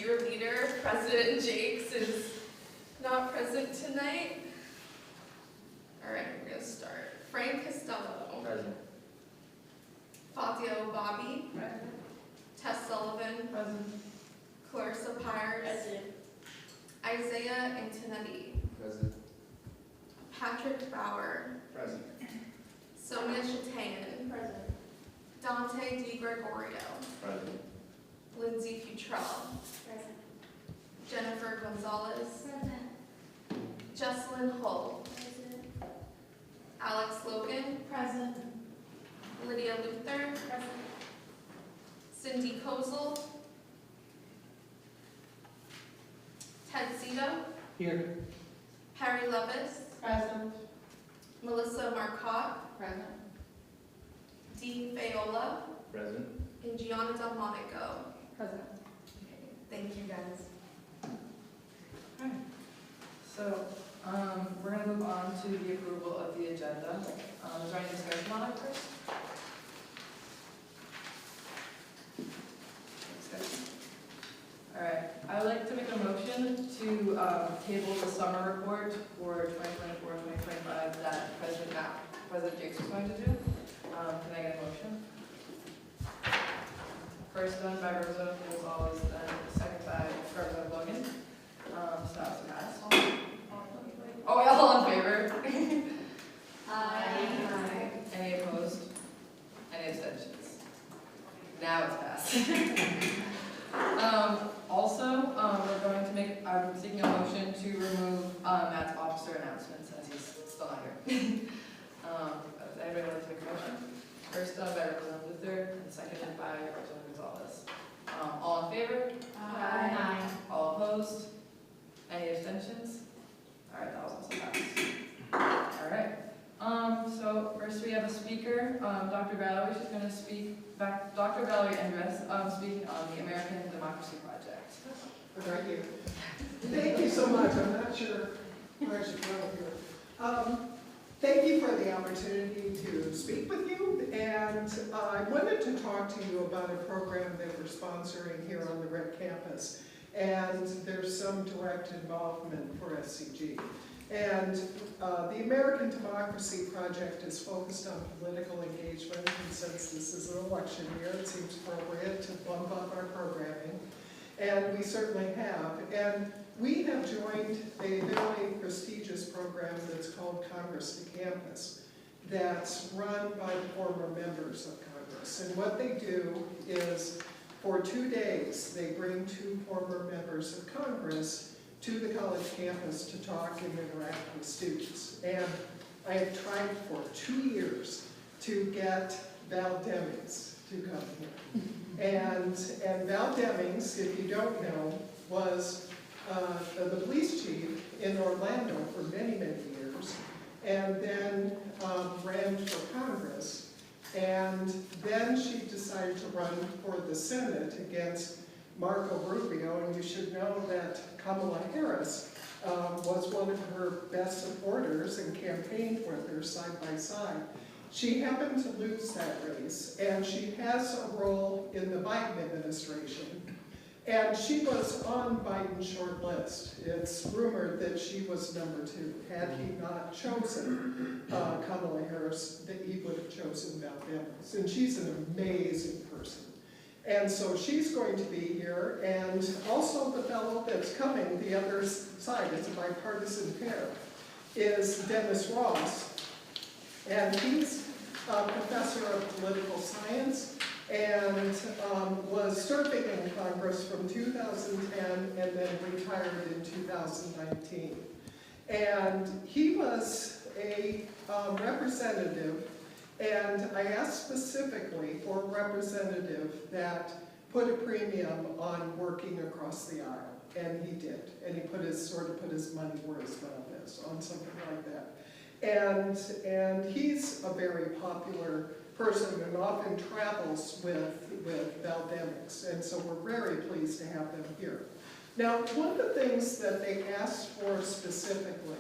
dear leader, President Jakes, is not present tonight. All right, we're going to start. Frank Costello. Present. Fazio Bobby. Present. Tess Sullivan. Present. Clarissa Pyers. Present. Isaiah Antonetti. Present. Patrick Bauer. Present. Sonia Chatayan. Present. Dante DiGregorio. Present. Lindsay Futrell. Present. Jennifer Gonzalez. Present. Jesselyn Hull. Present. Alex Logan. Present. Lydia Luther. Present. Cindy Kozel. Ted Zito. Here. Harry Levis. Present. Melissa Marcotte. Present. Dean Fayola. Present. And Gianna Delmonico. Present. Thank you, guys. So, we're going to move on to the approval of the agenda. Is there any discussion on it first? Discussion. All right, I would like to make a motion to table the summer report for 2024-2025 that President Jakes was going to do. Can I get a motion? First done by Representative Gonzalez, then second by Representative Logan. So that's passed. Oh, all in favor? Aye. Any opposed? Any abstentions? Now it's passed. We're going to make, I'm seeking a motion to remove Matt's officer announcements as he's still not here. Does anybody want to make a motion? First done by Representative Luther and seconded by Representative Gonzalez. All in favor? Aye. All opposed? Any abstentions? All right, that was also passed. All right. So first we have a speaker, Dr. Valerie. She's going to speak back. Dr. Valerie Endres, speaking on the American Democracy Project. Right here. Thank you so much. I'm not sure where I should go here. Thank you for the opportunity to speak with you, and I wanted to talk to you about a program that we're sponsoring here on the Red Campus, and there's some direct involvement for SCG. And the American Democracy Project is focused on political engagement, and since this is an election year, it seems appropriate to bump up our programming, and we certainly have. And we have joined a very prestigious program that's called Congress to Campus, that's run by former members of Congress. And what they do is, for 2 days, they bring 2 former members of Congress to the college campus to talk and interact with students. And I have tried for 2 years to get Val Demings to come here. And Val Demings, if you don't know, was the police chief in Orlando for many, many years, and then ran for Congress. And then she decided to run for the Senate against Marco Rubio, and you should know that Kamala Harris was one of her best supporters and campaigned with her side by side. She happened to lose that race, and she has a role in the Biden administration. And she was on Biden's short list. It's rumored that she was number 2. Had he not chosen Kamala Harris, that he would have chosen Val Demings. And she's an amazing person. And so she's going to be here, and also the fellow that's coming, the other side, it's a bipartisan pair, is Dennis Ross. And he's a professor of political science and was serving in Congress from 2010 and then retired in 2019. And he was a representative, and I asked specifically for a representative that put a premium on working across the aisle, and he did. And he sort of put his money where his mouth is on something like that. And he's a very popular person and often travels with Val Demings, and so we're very pleased to have them here. Now, one of the things that they asked for specifically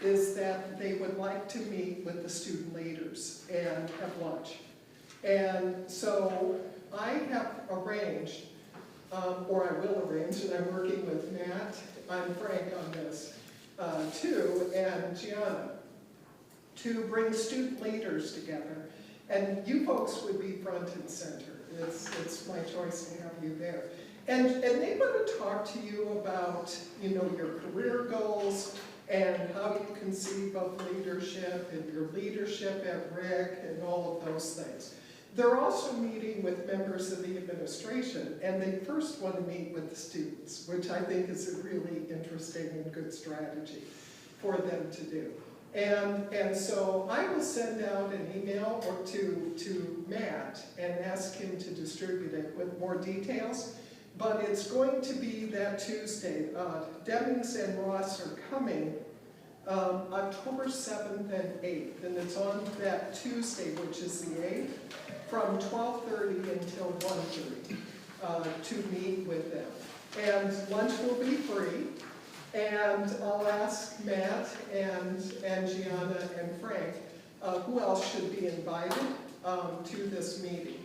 is that they would like to meet with the student leaders and have lunch. And so I have arranged or I will arrange, and I'm working with Matt and Frank on this too, and Gianna, to bring student leaders together. And you folks would be front and center. It's my choice to have you there. And they want to talk to you about, your career goals and how you conceive of leadership and your leadership at RIC and all of those things. They're also meeting with members of the administration, and they first want to meet with the students, which I think is a really interesting and good strategy for them to do. And so I will send out an email to Matt and ask him to distribute it with more details. But it's going to be that Tuesday. Demings and Ross are coming October 7th and 8th. And it's on that Tuesday, which is the 8th, from 12:30 until 1:30 to meet with them. And lunch will be free. And I'll ask Matt and Gianna and Frank who else should be invited to this meeting.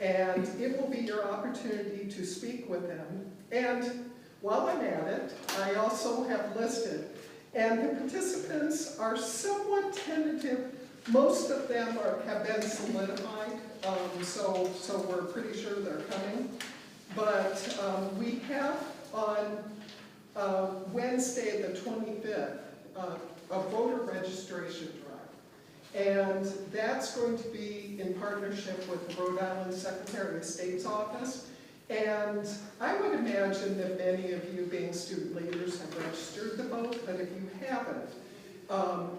And it will be your opportunity to speak with them. And while I'm at it, I also have listed, and the participants are somewhat tentative. Most of them have been solidified, so we're pretty sure they're coming. But we have on Wednesday the 25th a voter registration drive. And that's going to be in partnership with the Rhode Island Secretary of State's office. And I would imagine that many of you, being student leaders, have registered to vote, but if you haven't,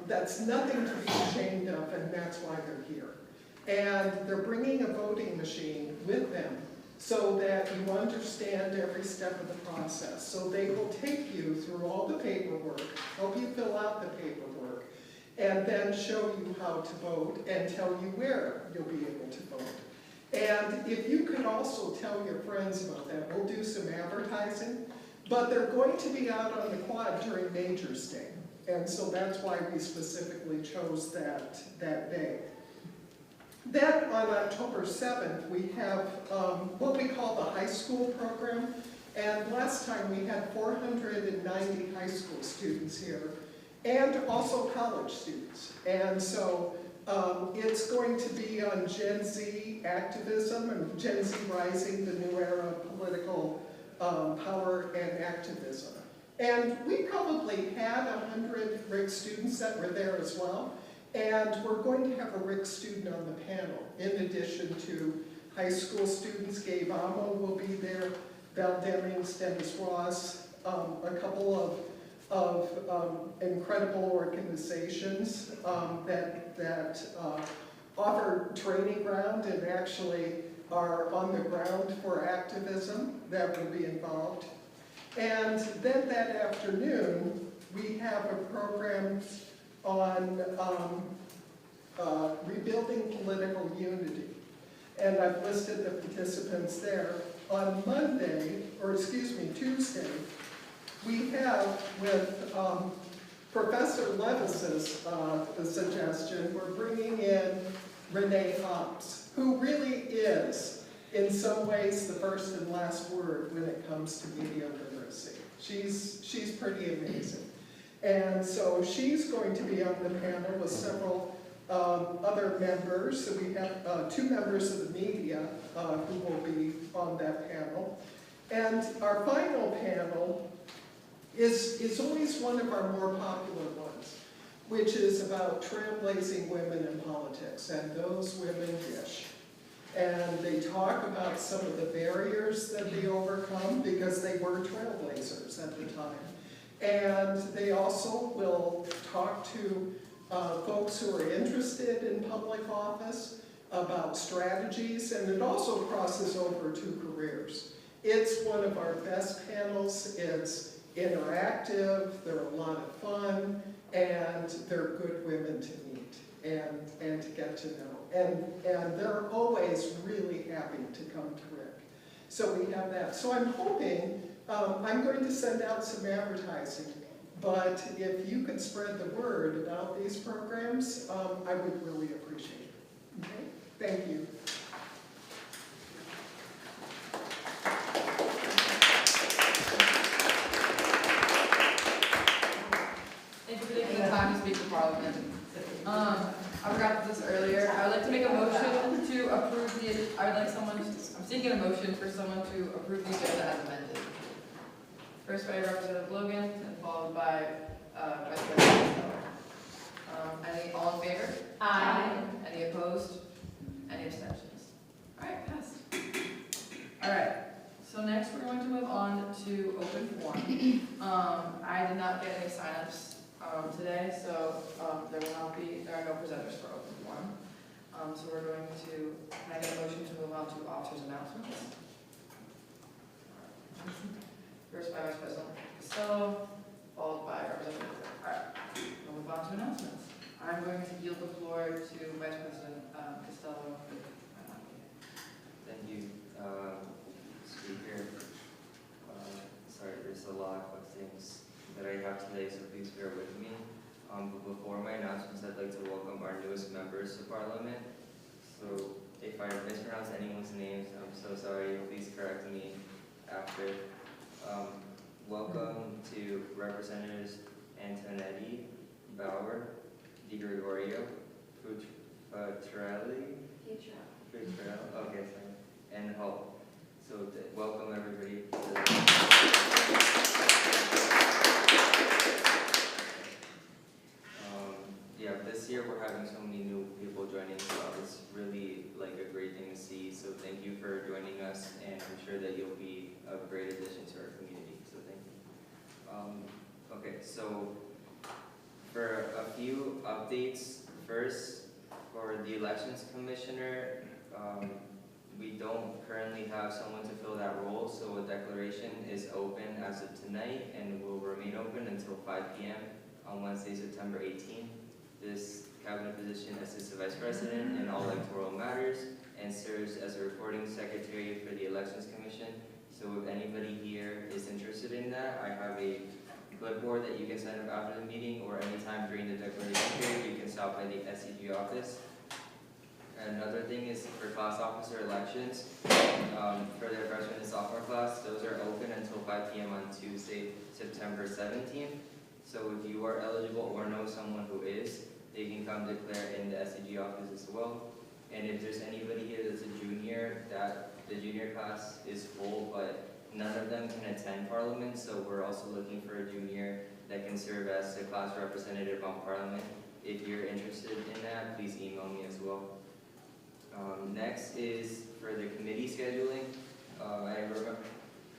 that's nothing to be ashamed of, and that's why they're here. And they're bringing a voting machine with them so that you understand every step of the process. So they will take you through all the paperwork, help you fill out the paperwork, and then show you how to vote and tell you where you'll be able to vote. And if you could also tell your friends about that, we'll do some advertising, but they're going to be out on the quad during Major's Day. And so that's why we specifically chose that day. Then on October 7th, we have what we call the high school program. And last time we had 490 high school students here, and also college students. And so it's going to be on Gen Z activism and Gen Z rising, the new era of political power and activism. And we probably had 100 RIC students that were there as well. And we're going to have a RIC student on the panel, in addition to high school students. Gabe Amo will be there, Val Demings, Dennis Ross, a couple of incredible organizations that offer training ground and actually are on the ground for activism that will be involved. And then that afternoon, we have a program on rebuilding political unity. And I've listed the participants there. On Tuesday, we have, with Professor Levis's suggestion, we're bringing in Renee Hobbs, who really is, in some ways, the first and last word when it comes to media literacy. She's pretty amazing. And so she's going to be on the panel with several other members. So we have 2 members of the media who will be on that panel. And our final panel is always one of our more popular ones, which is about trailblazing women in politics, and those women dish. And they talk about some of the barriers that they overcome because they were trailblazers at the time. And they also will talk to folks who are interested in public office about strategies, and it also crosses over to careers. It's one of our best panels. It's interactive, they're a lot of fun, and they're good women to meet and to get to know. And they're always really happy to come to RIC. So we have that. So I'm hoping, I'm going to send out some advertising, but if you could spread the word about these programs, I would really appreciate it. Okay? Thank you. approve I would like someone, I'm seeking a motion for someone to approve the agenda as amended. First by Representative Logan, and followed by Vice President Costello. All in favor? Aye. Any opposed? Any abstentions? All right, passed. All right, so next we're going to move on to open forum. I did not get any signups today, so there are no presenters for open forum. So we're going to, can I get a motion to move on to officers' announcements? First by Vice President Costello, followed by Representative. All right, we'll move on to announcements. I'm going to yield the floor to Vice President Costello. Thank you, Speaker. Sorry, there's a lot of things that I have today, so please bear with me. But before my announcements, I'd like to welcome our newest members to Parliament. So if I mispronounce anyone's names, I'm so sorry. Please correct me after. Welcome to Representatives Antonetti, Bauer, Di Gregorio, Petrelli, okay, sorry, and Hope. So welcome everybody. Yeah, this year we're having so many new people joining, so it's really like a great thing to see. So thank you for joining us, and I'm sure that you'll be a great addition to our community. So thank you. Okay, so for a few updates, first for the Elections Commissioner, we don't currently have someone to fill that role, so a declaration is open as of tonight and will remain open until 5 p.m. on Wednesday, September 18th. This cabinet position assists the Vice President in all electoral matters and serves as a recording secretary for the Elections Commission. So if anybody here is interested in that, I have a clipboard that you can sign up after the meeting or anytime during the declaration period. You can stop by the SCG office. Another thing is for class officer elections, for their freshman and sophomore class, those are open until 5 p.m. on Tuesday, September 17th. So if you are eligible or know someone who is, they can come declare in the SCG office as well. And if there's anybody here that's a junior, that the junior class is full, but none of them can attend Parliament, so we're also looking for a junior that can serve as the class representative on Parliament. If you're interested in that, please email me as well. Next is for the committee scheduling.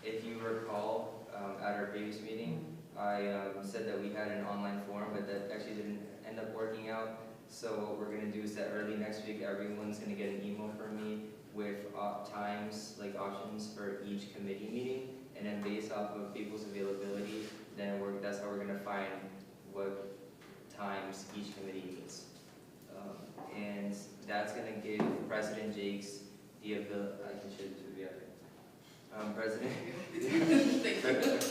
If you recall, at our previous meeting, I said that we had an online form, but that actually didn't end up working out. So what we're going to do is that early next week, everyone's going to get an email from me with times, like options for each committee meeting, and then based off of people's availability, then that's how we're going to find what times each committee meets. And that's going to give President Jakes the ability, I can show it to you.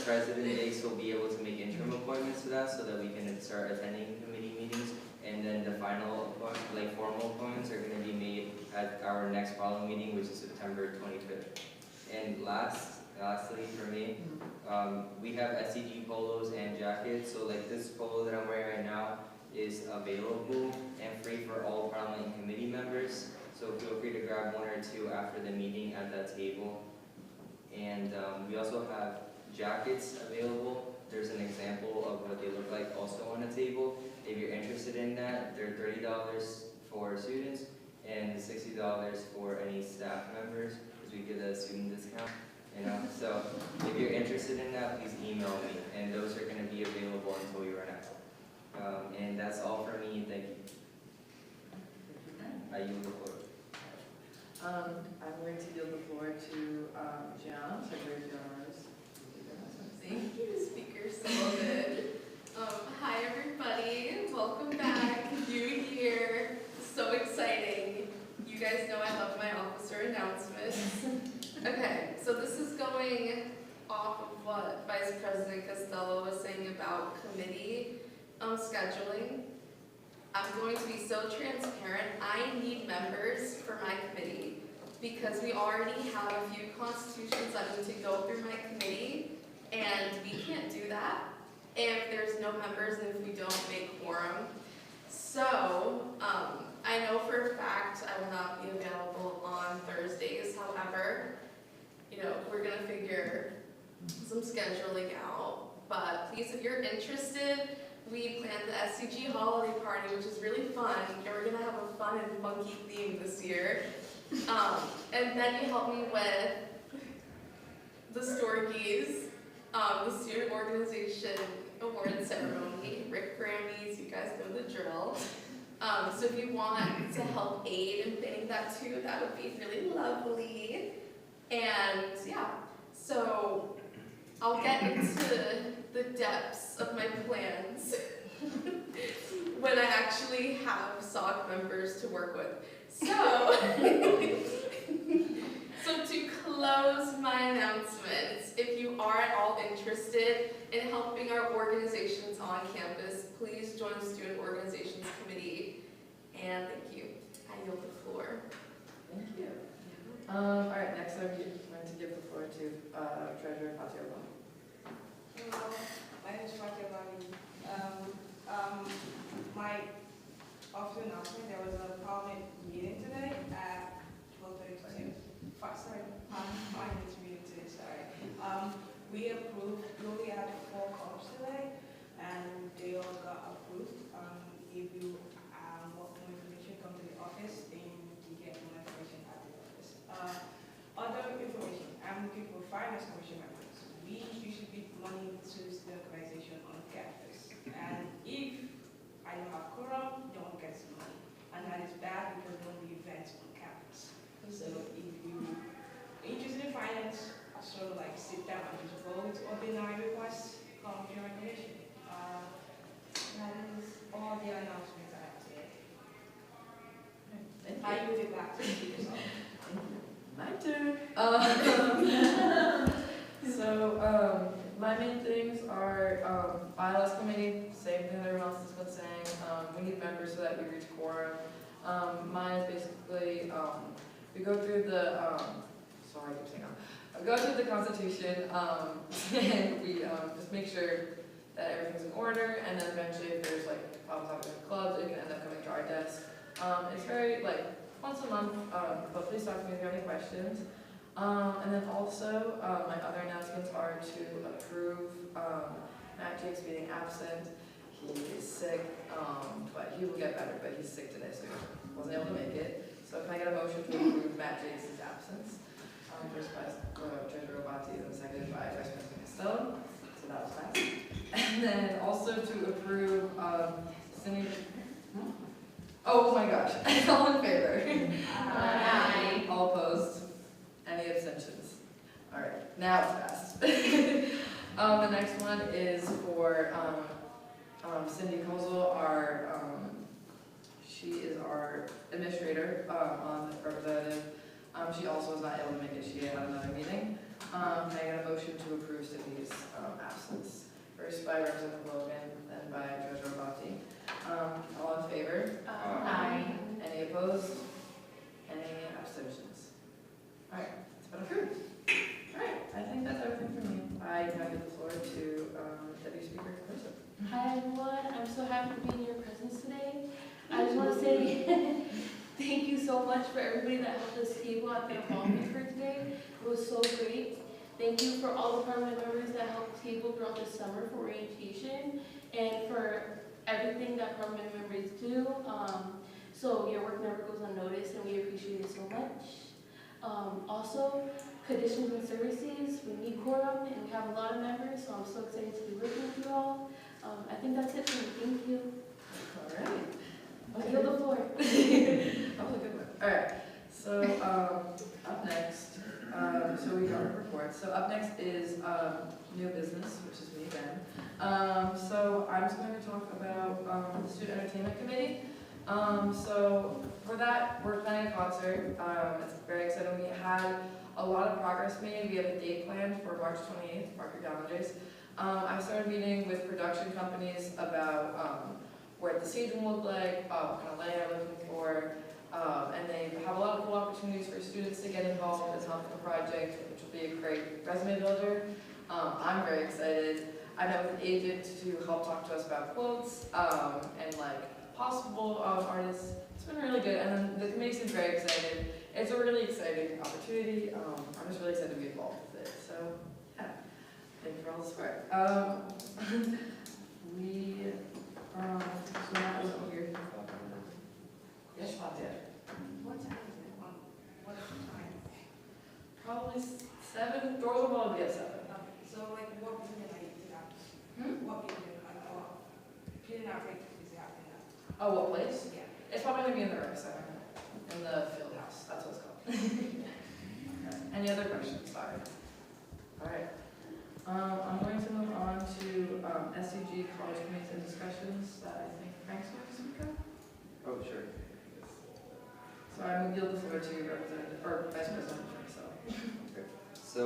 President Jakes will be able to make interim appointments to that so that we can start attending committee meetings, and then the final formal appointments are going to be made at our next Parliament meeting, which is September 25th. And lastly for me, we have SCG polos and jackets. So like this polo that I'm wearing right now is available and free for all Parliament and committee members. So feel free to grab one or two after the meeting at that table. And we also have jackets available. There's an example of what they look like also on the table. If you're interested in that, they're $30 for students and $60 for any staff members, because we give a student discount. So if you're interested in that, please email me, and those are going to be available until we run out. And that's all for me. Thank you. I yield the floor. I'm going to yield the floor to Gianna, Secretary General. Thank you, Speaker Sullivan. Hi, everybody. Welcome back. New year. So exciting. You guys know I love my officer announcements. Okay, so this is going off of what Vice President Costello was saying about committee scheduling. I'm going to be so transparent. I need members for my committee because we already have a few constitutions that need to go through my committee, and we can't do that if there's no members and if we don't make quorum. So I know for a fact I will not be available on Thursdays, however, we're gonna figure some scheduling out. But please, if you're interested, we planned the SCG holiday party, which is really fun, and we're gonna have a fun and funky theme this year. And then you help me with the Storkies, the student organization award ceremony, Rick Grammys, you guys know the drill. So if you want to help aid in planning that too, that would be really lovely. And yeah, so I'll get into the depths of my plans when I actually have SOC members to work with. So, so to close my announcements, if you are at all interested in helping our organizations on campus, please join the Student Organizations Committee. And thank you. I yield the floor. Thank you. All right, next I'm going to give the floor to Treasurer Fatio. Hello, my name is Fatia Bali. My office announcement, there was a parliament meeting today at 12:32. Finance meeting today, sorry. We only had 4 calls today, and they all got approved. If you want more information, come to the office, and you get more information at the office. Other information, I'm looking for finance commission members. We usually give money to the organization on campus. And if I don't have quorum, don't get some money. And that is bad because there will be events on campus. So if you're interested in finance, sort of like sit down and just vote or deny requests, come with your information. That is all the announcements I have today. Thank you. I will be back to the speaker's office. My turn. My main things are bylaws committee, same thing that everyone else has been saying. We need members so that we reach quorum. Mine is basically, we go through the, sorry, I keep saying go through the Constitution, and we just make sure that everything's in order, and then eventually if there's like problems happening in clubs, it can end up coming to our desk. It's very, once a month, but please talk to me if you have any questions. And then also, my other announcements are to approve Matt Jakes being absent. He is sick, but he will get better, but he's sick today, so he wasn't able to make it. So can I get a motion to approve Matt Jakes' absence? First by Treasurer Robati, and seconded by Vice President Costello. So that was fast. And then also to approve Cindy. Oh my gosh, all in favor? Aye. All opposed? Any abstentions? All right, now it's passed. The next one is for Cindy Kozel, she is our administrator on the representative. She also was not able to make it, she had another meeting. Can I get a motion to approve Cindy's absence? First by Representative Logan, then by Treasurer Bhatti. All in favor? Aye. Any opposed? Any abstentions? All right, it's been approved. All right, I think that's everything from me. I now give the floor to Deputy Speaker Carissa. Hi everyone, I'm so happy to be in your presence today. I just want to say thank you so much for everybody that helped us table at the involvement for today. It was so great. Thank you for all the permanent members that helped table throughout the summer for orientation and for everything that permanent members do. So your work never goes unnoticed and we appreciate it so much. Also, conditions and services, we need quorum and we have a lot of members, so I'm so excited to be working with you all. I think that's it for me. Thank you. All right. I yield the floor. That was a good one. All right, so up next, so we got our report. So up next is new business, which is me again. So I'm just going to talk about the Student Entertainment Committee. So for that, we're planning a concert. It's very exciting. We had a lot of progress made. We have a date planned for March 28th, mark your calendars. I started meeting with production companies about what the stage will look like, what kind of lighting I'm looking for, and they have a lot of cool opportunities for students to get involved and help with the project, which will be a great resume builder. I'm very excited. I met with an agent to help talk to us about quotes and like possible artists, been really good, and then the committee seems very excited. It's a really exciting opportunity. I'm just really excited to be involved with it. So, yeah, thank you for all the support. So that was over here. Yes, Bob, yeah. What time is it? What's the time? Probably 7. Doors will probably be at 7. So like what building are you at? What building or building outbreak is happening at? Oh, what place? Yeah. It's probably gonna be in the rec center, in the field house. That's what it's called. Okay. Any other questions? Sorry. All right. I'm going to move on to SCG college committees and discussions that I think Frank's going to speak of. Oh, sure. So I will yield the floor to Representative, or Vice President Frank, so. So,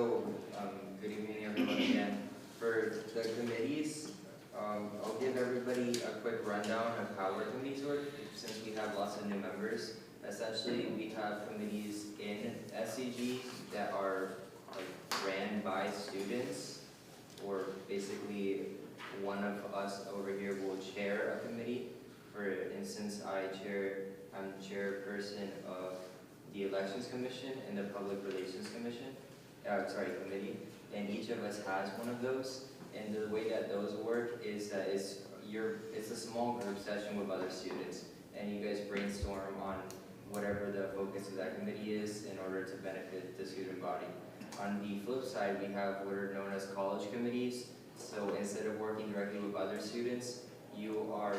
good evening everyone again. For the committees, I'll give everybody a quick rundown of how our committees work, since we have lots of new members. Essentially, we have committees in SCG that are like ran by students, or basically one of us over here will chair a committee. For instance, I'm chairperson of the Elections Commission and the Public Relations Commission, committee, and each of us has one of those. And the way that those work is that it's a small group session with other students, and you guys brainstorm on whatever the focus of that committee is in order to benefit the student body. On the flip side, we have what are known as college committees. So instead of working directly with other students, you are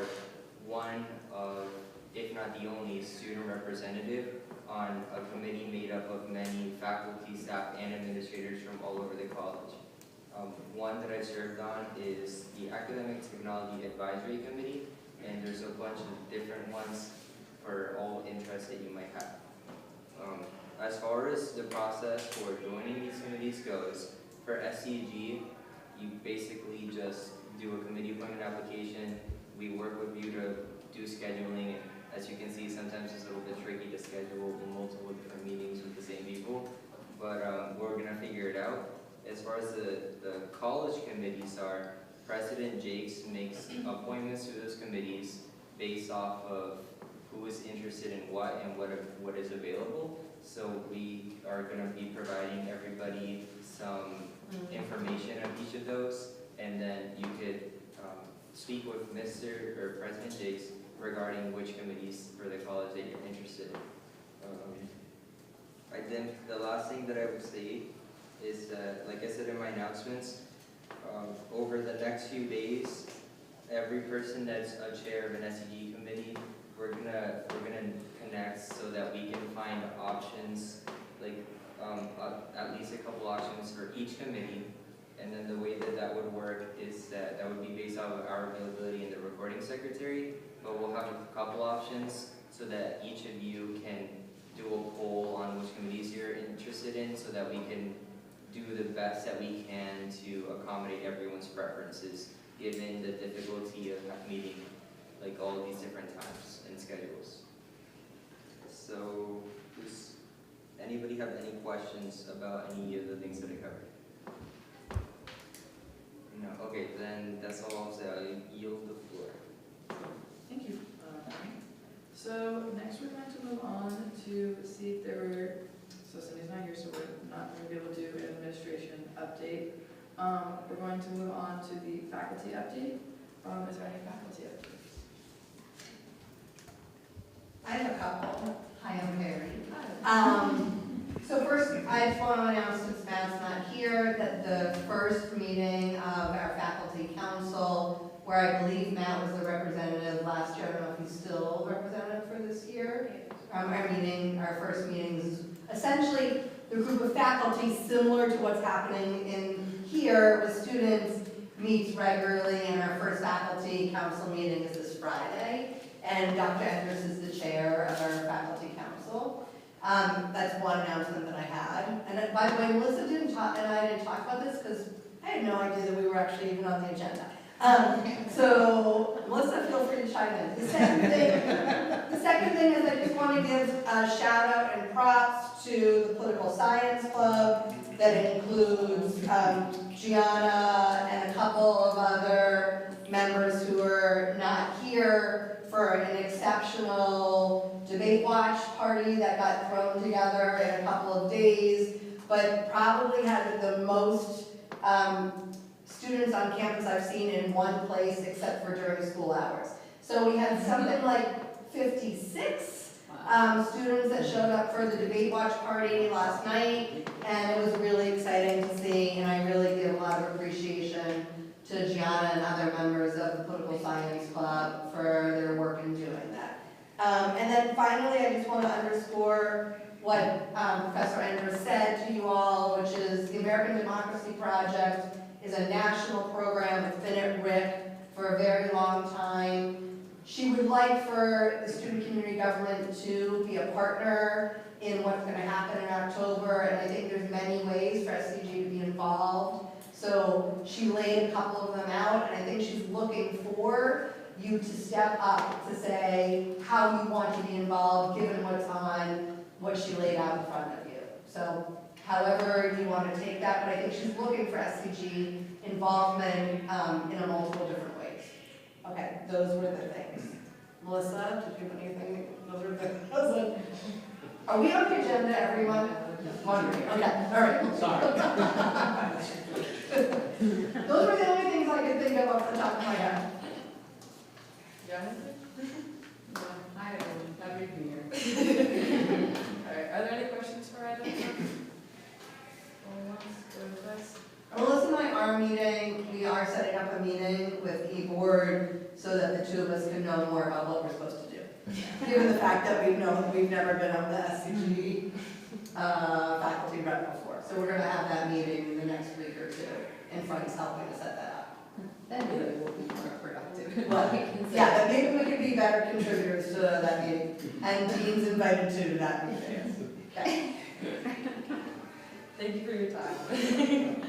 one of, if not the only, student representative on a committee made up of many faculty, staff, and administrators from all over the college. One that I served on is the Academic Technology Advisory Committee, and there's a bunch of different ones for all interests that you might have. As far as the process for joining these committees goes, for SCG, you basically just do a committee appointment application. We work with you to do scheduling. As you can see, sometimes it's a little bit tricky to schedule multiple different meetings with the same people, but we're gonna figure it out. As far as the college committees are, President Jakes makes appointments to those committees based off of who is interested in what and what is available. So we are going to be providing everybody some information on each of those, and then you could speak with Mr. or President Jakes regarding which committees for the college that you're interested in. I think the last thing that I would say is that, like I said in my announcements, over the next few days, every person that's a chair of an SCG committee, we're gonna connect so that we can find options, like at least a couple options for each committee. And then the way that would work is that would be based off of our availability in the recording secretary, but we'll have a couple options so that each of you can do a poll on which committees you're interested in, so that we can do the best that we can to accommodate everyone's preferences, given the difficulty of meeting like all of these different times and schedules. So, does anybody have any questions about any of the things that I covered? No. Okay, then that's all I'll say. I'll yield the floor. Thank you. So next we're going to move on to see if there were, so Cindy's not here, so we're not going to be able to do an administration update. We're going to move on to the faculty update. Is there any faculty updates? I have a couple. Hi, I'm Mary. So first, I just want to announce, since Matt's not here, that the first meeting of our faculty council, where I believe Matt was the representative last year, I don't know if he's still representative for this year. Our first meeting is essentially the group of faculty, similar to what's happening in here with students, meets regularly, and our first faculty council meeting is this Friday. And Dr. Enders is the chair of our faculty council. That's one announcement that I had. And by the way, Melissa and I didn't talk about this because I had no idea that we were actually even on the agenda. So Melissa, feel free to chime in. The second thing is I just want to give a shout out and props to the Political Science Club that includes Gianna and a couple of other members who are not here for an exceptional debate party that got thrown together in a couple of days, but probably had the most students on campus I've seen in one place except for during school hours. So we had something like 56 students that showed up for the debate watch party last night, and it was really exciting to see, and I really give a lot of appreciation to Gianna and other members of the Political Science Club for their work in doing that. And then finally, I just want to underscore what Professor Enders said to you all, which is the American Democracy Project is a national program. It's been at RIC for a very long time. She would like for the student community government to be a partner in what's going to happen in October, and I think there's many ways for SCG to be involved. So she laid a couple of them out, and I think she's looking for you to step up to say how you want to be involved given what's on what she laid out in front of you. So however you want to take that, but I think she's looking for SCG involvement in a multiple different ways. Okay, those were the things. Melissa, did you have anything? Those were the. Are we on the agenda, everyone? Wondering. Okay, all right. Sorry. Those were the only things I could think of off the top of my head. Jonathan? No. Hi, everyone. Happy to be here. All right, are there any questions for either of them? Going once, going twice? Melissa and I are meeting, we are setting up a meeting with e-board so that the two of us can know more about what we're supposed to do. Given the fact that we've never been on the SCG faculty rep before. So we're gonna have that meeting in the next week or two, and Frank's helping to set that up. Then maybe we'll be more productive. Well, yeah, but maybe we can be better contributors to that meeting, and Dean's invited to that meeting. Okay. Thank you for your time.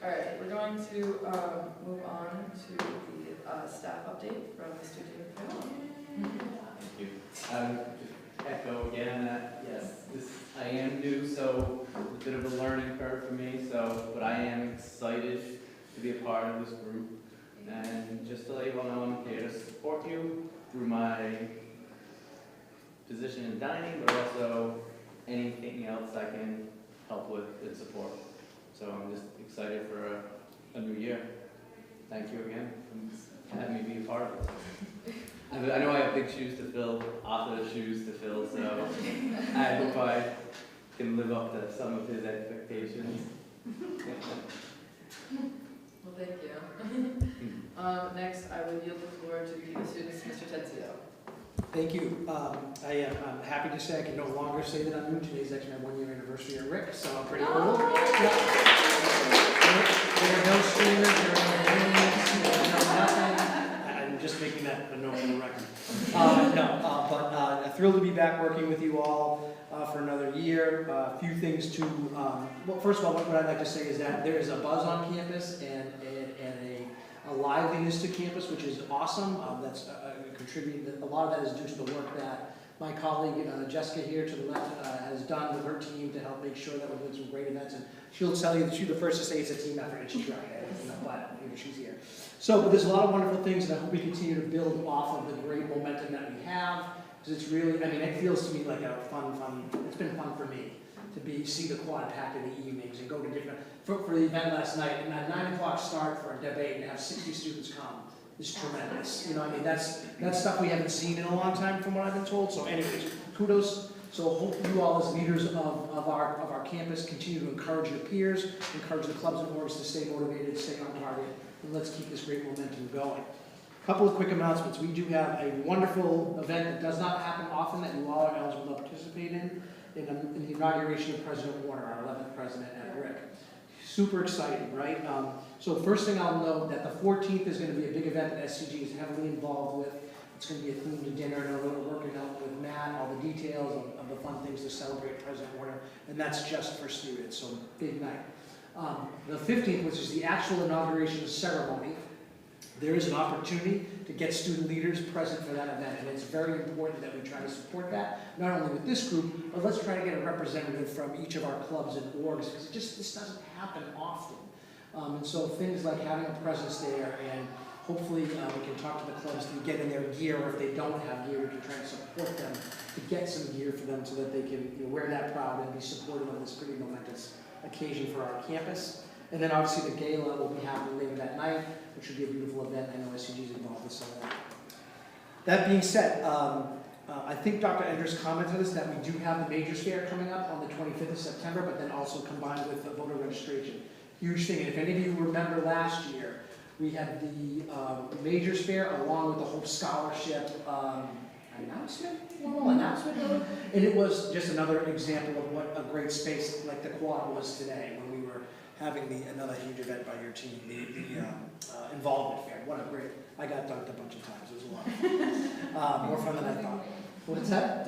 All right, we're going to move on to the staff update from Mr. David Fill. Thank you. Just echo again that, yes, I am new, so it's a bit of a learning curve for me, but I am excited to be a part of this group. And just to let you all know, I'm here to support you through my position in dining, but also anything else I can help with and support. So I'm just excited for a new year. Thank you again for having me be a part of it. I know I have big shoes to fill, author's shoes to fill, so I hope I can live up to some of his expectations. Well, thank you. Next, I will yield the floor to the students, Mr. Tenzio. Thank you. I'm happy to say I can no longer say that I'm new. Today's actually my 1 year anniversary at RIC, so I'm pretty old. There are no streamers, there are no games, nothing. I'm just making that a note on the record. But thrilled to be back working with you all for another year. A few things to, well, first of all, what I'd like to say is that there is a buzz on campus and a liveliness to campus, which is awesome. That's contributing. A lot of that is due to the work that my colleague Jessica here to the left has done with her team to help make sure that we're doing some great events. And she'll tell you that she's the first to say it's a team effort, and she's right. But she's here. So, but there's a lot of wonderful things, and I hope we continue to build off of the great momentum that we have. Because it's really, I mean, it feels to me like a fun. It's been fun for me to see the quad packed in the evenings and go to different. For the event last night, and at 9 o'clock start for a debate and have 60 students come is tremendous. You know, I mean, that's stuff we haven't seen in a long time from what I've been told. So anyways, kudos. So hope you all as leaders of our campus continue to encourage your peers, encourage the clubs and orgs to stay motivated, stay on target, and let's keep this great momentum going. A couple of quick announcements. We do have a wonderful event that does not happen often that you all are eligible to participate in the inauguration of President Warner, our 11th president at RIC. Super exciting, right? So first thing I'll note that the 14th is going to be a big event that SCG is heavily involved with. It's going to be a themed dinner, and we're working out with Matt all the details of the fun things to celebrate President Warner, and that's just for students, so big night. The 15th, which is the actual inauguration ceremony, there is an opportunity to get student leaders present for that event, and it's very important that we try to support that, not only with this group, but let's try to get a representative from each of our clubs and orgs, because this doesn't happen often. And so things like having a presence there and hopefully we can talk to the clubs to get in their gear, or if they don't have gear, we can try and support them to get some gear for them so that they can wear that proud and be supportive of this pretty momentous occasion for our campus. And then obviously the gala will be happening later that night, which will be a beautiful event. I know SCG is involved with some of that. That being said, I think Dr. Enders commented on this, that we do have the Majors Fair coming up on the 25th of September, but then also combined with the voter registration. Huge thing, and if any of you remember last year, we had the Majors Fair along with the Hope Scholarship formal announcement, and it was just another example of what a great space like the Quad was today when we were having another huge event by your team, the involvement fair. What a great, I got dunked a bunch of times, it was a lot of fun. More fun than I thought. What's that?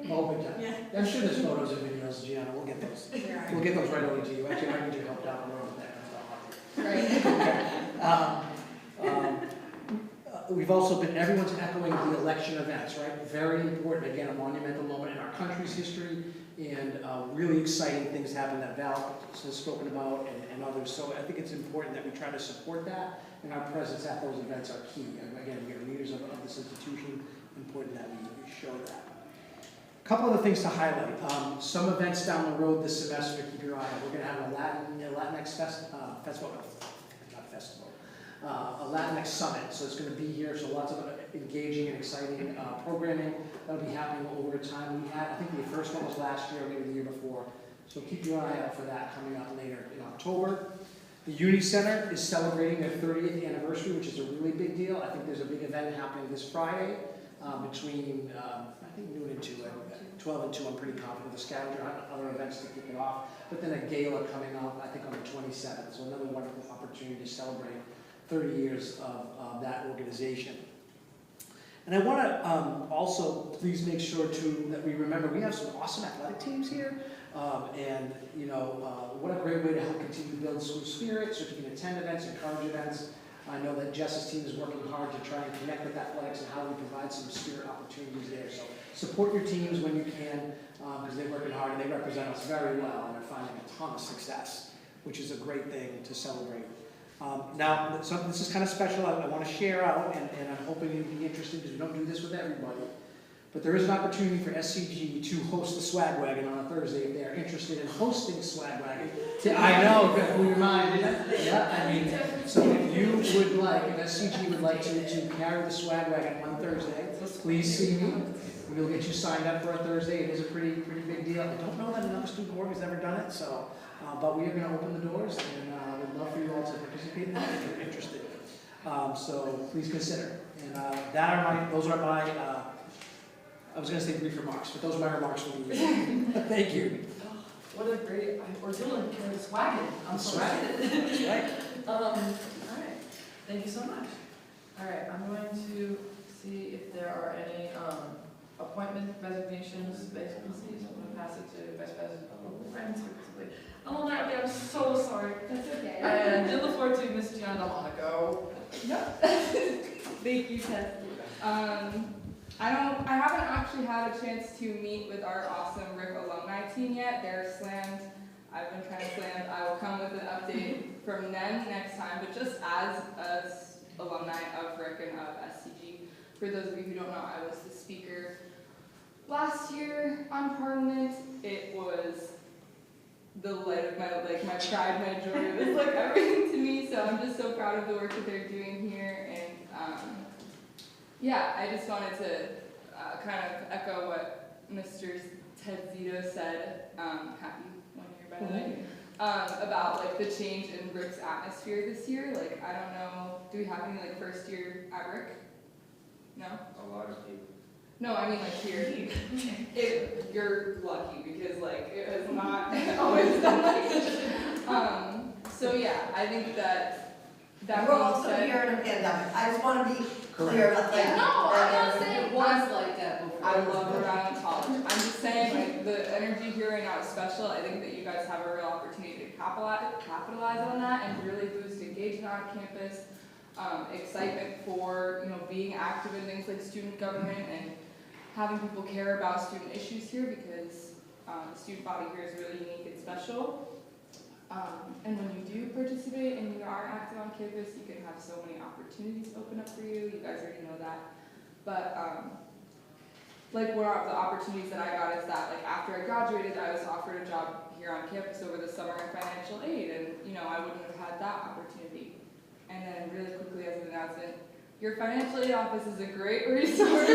Oh, big time. Yeah. I'm sure there's photos and videos, Gianna, we'll get those. We'll get those right over to you. Actually, I need your help down the road with that. Right. We've also been, everyone's echoing the election events, right? Very important, again, a monumental moment in our country's history, and really exciting things happen that Val has spoken about and others. So I think it's important that we try to support that, and our presence at those events are key. And again, we are leaders of this institution, important that we show that. A couple other things to highlight. Some events down the road this semester to keep your eye on. We're going to have a Latinx a Latinx summit, so it's going to be here, so lots of engaging and exciting programming that'll be happening over time. We had, I think the first one was last year, maybe the year before, so keep your eye out for that coming up later in October. The Uni Center is celebrating their 30th anniversary, which is a really big deal. I think there's a big event happening this Friday between, I think noon and 2, 12 and 2, I'm pretty confident, with a scavenger hunt and other events to kick it off. But then a gala coming up, I think on the 27th, so another wonderful opportunity to celebrate 30 years of that organization. And I want to also please make sure too that we remember we have some awesome athletic teams here, and what a great way to help continue to build school spirit, so you can attend events, encourage events. I know that Jess's team is working hard to try and connect with athletics and how we provide some spirit opportunities there. So support your teams when you can, because they're working hard and they represent us very well, and they're finding a ton of success, which is a great thing to celebrate. Now, this is kind of special. I want to share out, and I'm hoping you'll be interested, because we don't do this with everybody. But there is an opportunity for SCG to host the Swag Wagon on a Thursday if they are interested in hosting Swag Wagon. I know, blew your mind, didn't it? Yeah, I mean, so if you would like, if SCG would like to carry the Swag Wagon on Thursday, please see me. We'll get you signed up for a Thursday. It is a pretty big deal. I don't know that another student org has ever done it, so, but we are going to open the doors, and we'd love for you all to participate in that if you're interested. So please consider. And those are my, I was going to say brief remarks, but those are my remarks for the year. Thank you. What a great, we're doing the wagon. I'm so excited. That's right. All right, thank you so much. All right, I'm going to see if there are any appointment resignations, vacancies. I'm going to pass it to Vice President of Friends. Oh, I'm so sorry. That's okay. And give the floor to Ms. Gianna Delmonico. Thank you, Tessie. I haven't actually had a chance to meet with our awesome Rick alumni team yet. They're slammed. I've been kind of slammed. I will come with an update from them next time. But just as alumni of Rick and of SCG, for those of you who don't know, I was the speaker last year on Parliament. It was the light of my pride, my joy. It was like everything to me. So I'm just so proud of the work that they're doing here. And yeah, I just wanted to kind of echo what Mr. Ted Zito said, happy 1 year by the way, about the change in Rick's atmosphere this year. I don't know, do we have any first year at Rick? No? A lot of people. No, I mean here. You're lucky because it has not always done like this. So yeah, I think that We're also here in a pandemic. I just want to be clear about that. No, I'm not saying it was like that before. I love around college. I'm just saying, the energy here right now is special. I think that you guys have a real opportunity to capitalize on that and really boost engagement on campus, excitement for being active in things like student government and having people care about student issues here, because the student body here is really unique and special. And when you do participate and you are active on campus, you can have so many opportunities open up for you. You guys already know that. But like one of the opportunities that I got is that like after I graduated, I was offered a job here on campus over the summer in financial aid, and you know I wouldn't have had that opportunity. And then really quickly as an announcement, your financial aid office is a great resource.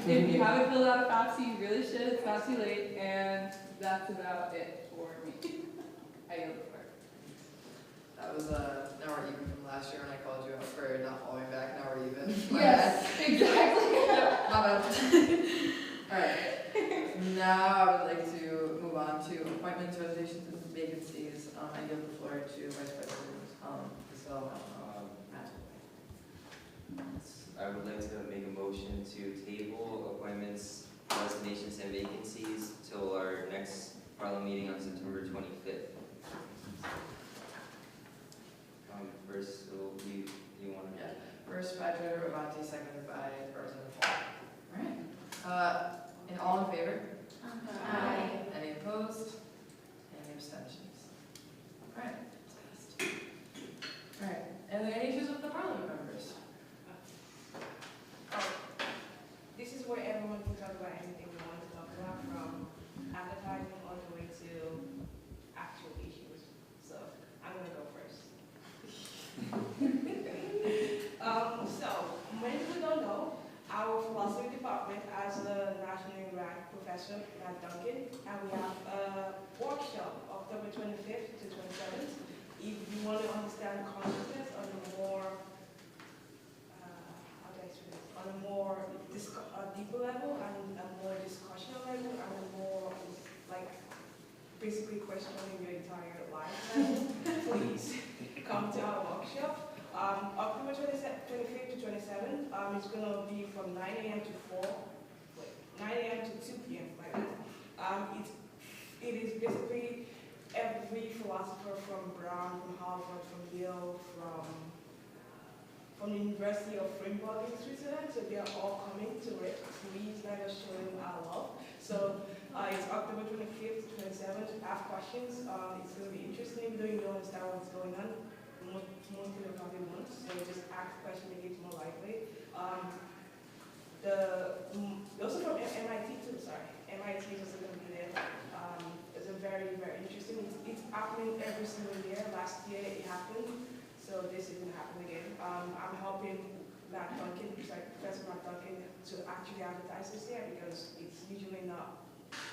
If you haven't filled out a FAFSA, you really should. It's not too late, and that's about it for me. I yield the floor. That was, now we're even from last year when I called you out for not following back, now we're even. Yes, exactly. My bad. Alright, now I would like to move on to appointments, resignations, and vacancies. I give the floor to Vice President, Giselle. I would like to make a motion to table appointments, resignations, and vacancies till our next Parliament meeting on September 25th. First, you want to? Yeah. First by Treasurer Avanti, seconded by President Paul. Alright, and all in favor? Aye. Any opposed? Any abstentions? Alright, passed. Alright, and there any issues with the Parliament members? This is where everyone can talk about anything they want to talk about, from advertising all the way to actual issues. So I'm gonna go first. So many people don't know, our philosophy department has a nationally ranked professor, Matt Duncan, and we have a workshop October 25th to 27th. If you want to understand consciousness on a more on a more deeper level and a more discussional level and a more like basically questioning your entire life level, please come to our workshop. October 25th to 27th, it's going to be from 9 a.m. to 9 a.m. to 2 p.m. like that. It is basically every philosopher from Brown, from Harvard, from Yale, from the University of Freiburg in Switzerland, so they are all coming to it. Please let us show them our love. So it's October 25th to 27th. Ask questions. It's going to be interesting, even though you don't understand what's going on. Most people probably won't, so just ask questions, make it more likely. Also from MIT too, sorry. MIT is also going to be there. It's a very, very interesting. It's happening every single year. Last year it happened. So this is going to happen again. I'm helping Professor Matt Duncan to actually advertise this year because it's usually not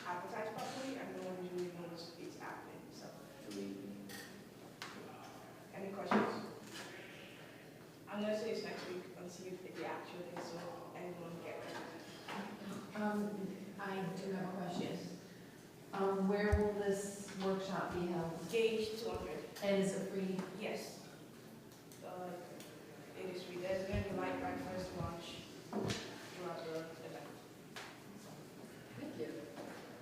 advertised properly and no one usually knows it's happening. So, any questions? I'm going to say it's next week and see if the actual is so anyone get it. I do have a question. Where will this workshop be held? Gauge 200. And is it free? Yes. It is free. There's going to be light breakfast, lunch throughout the event. Thank you.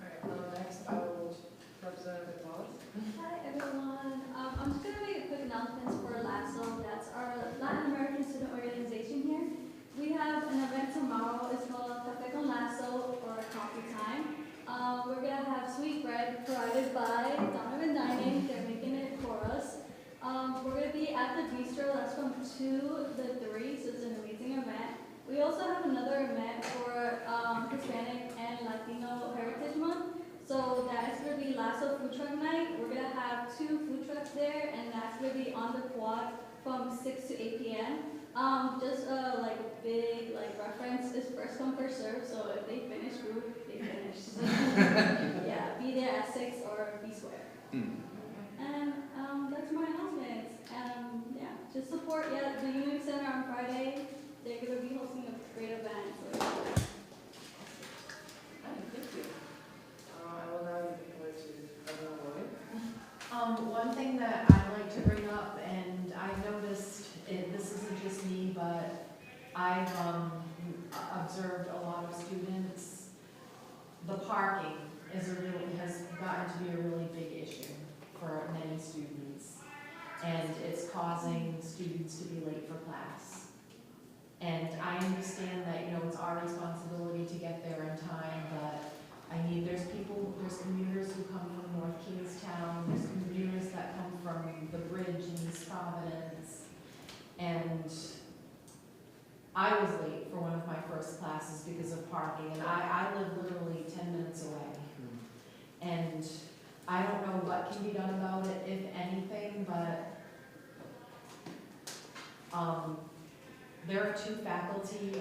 Alright, next I will Representative Wallace. Hi everyone. I'm just going to make a quick announcement for LASO. That's our Latin American Student Organization here. We have an event tomorrow. It's called Café con Lazo, or Coffee Time. We're going to have sweet bread provided by Donovan Dining. They're making it for us. We're going to be at the bistro. That's from 2 to 3, so it's an amazing event. We also have another event for Hispanic and Latino Heritage Month. So that is going to be Lasso Food Truck Night. We're going to have 2 food trucks there, and that's going to be on the quad from 6 to 8 p.m. Just like a big reference is first come first serve. So if they finish group, they finish. So, yeah, be there at 6 or be square. And that's my announcements. Yeah, just support the Unit Center on Friday. They're going to be hosting a great event. So. Thank you. I will now give the floor to President Lloyd. One thing that I'd like to bring up, and I noticed, this isn't just me, but I've observed a lot of students, the parking has gotten to be a really big issue for many students. And it's causing students to be late for class. And I understand that, it's our responsibility to get there in time, but there's commuters who come from North Kingstown, there's commuters that come from the bridge in East Providence. And I was late for one of my first classes because of parking, and I live literally 10 minutes away. And I don't know what can be done about it, if anything, but there are 2 faculty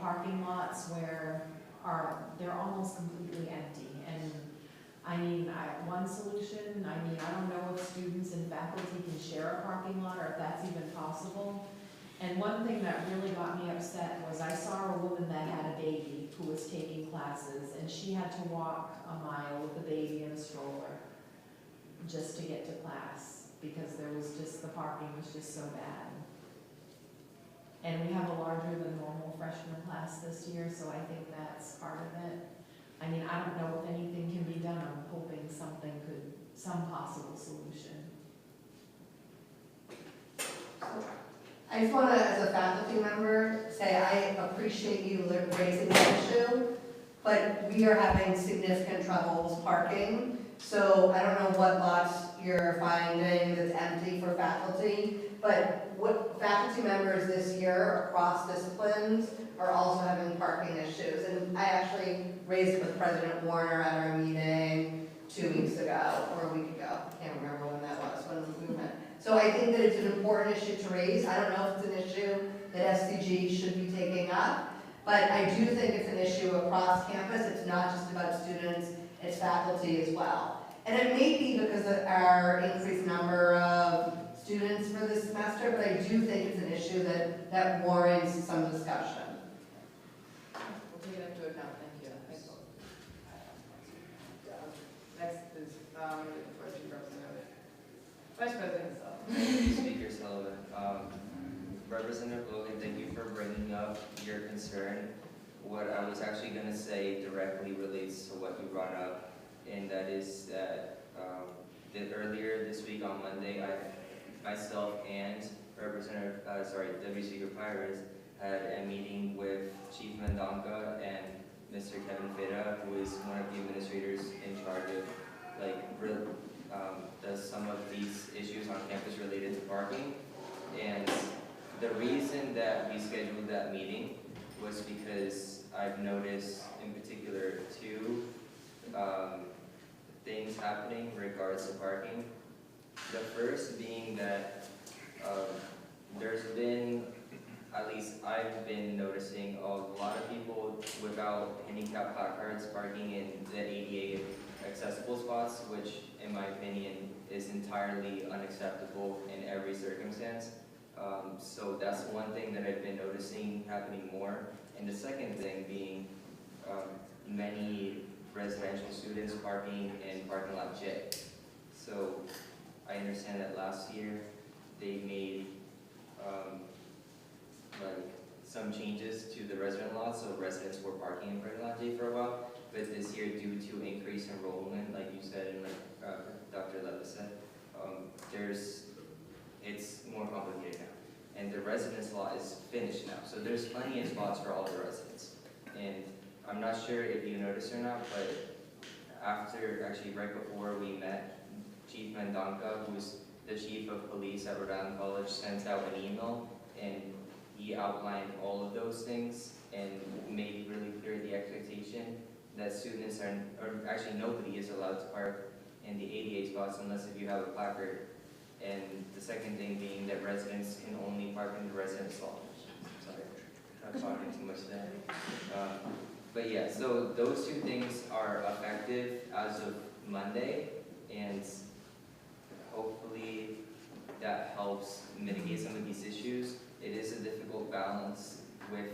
parking lots where they're almost completely empty. And one solution, I don't know if students and faculty can share a parking lot or if that's even possible. And one thing that really got me upset was I saw a woman that had a baby who was taking classes, and she had to walk a mile with the baby in a stroller just to get to class because the parking was just so bad. And we have a larger than normal freshman class this year, so I think that's part of it. I don't know if anything can be done. I'm hoping some possible solution. I just want to, as a faculty member, say I appreciate you raising the issue, but we are having significant troubles parking. So I don't know what lots you're finding that's empty for faculty, but what faculty members this year across disciplines are also having parking issues. And I actually raised it with President Warner at our meeting 2 weeks ago, or a week ago. I can't remember when that was, when we met. So I think that it's an important issue to raise. I don't know if it's an issue that SCG should be taking up, but I do think it's an issue across campus. It's not just about students, it's faculty as well. And it may be because of our increased number of students for this semester, but I do think it's an issue that warrants some discussion. We'll take it into account, thank you. Next is, Chief Representative. Vice President. Speaker Sullivan. Representative Logan, thank you for bringing up your concern. What I was actually going to say directly relates to what you brought up, and that is that earlier this week on Monday, myself and W. Speaker Pires had a meeting with Chief Mendonca and Mr. Kevin Feta, who is one of the administrators in charge of does some of these issues on campus related to parking. And the reason that we scheduled that meeting was because I've noticed in particular 2 things happening in regards to parking. The first being that there's been, at least I've been noticing, a lot of people without handicap placards parking in the ADA accessible spots, which in my opinion is entirely unacceptable in every circumstance. So that's one thing that I've been noticing happening more. And the second thing being many residential students parking in parking lot J. So I understand that last year they made some changes to the resident lots, so residents were parking in parking lot J for a while. But this year, due to increased enrollment, like you said and Dr. Levis said, it's more complicated now. And the residence lot is finished now, so there's plenty of spots for all the residents. And I'm not sure if you noticed or not, but right before we met, Chief Mendonca, who's the chief of police at Rhode Island College, sent out an email, and he outlined all of those things and made really clear the expectation that students or actually nobody is allowed to park in the ADA spots unless if you have a placard. And the second thing being that residents can only park in the residence lot. Sorry, I'm talking too much there. But yeah, so those 2 things are effective as of Monday, and hopefully that helps mitigate some of these issues. It is a difficult balance with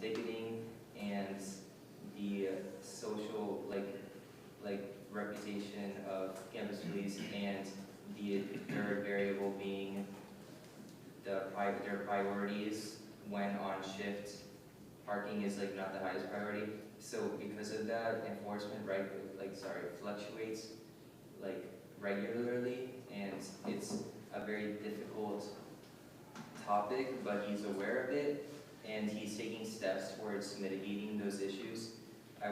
ticketing and the social reputation of campus police, and the third variable being their priorities when on shift. Parking is not the highest priority. So because of that, enforcement fluctuates regularly, and it's a very difficult topic, but he's aware of it, and he's taking steps towards mitigating those issues. I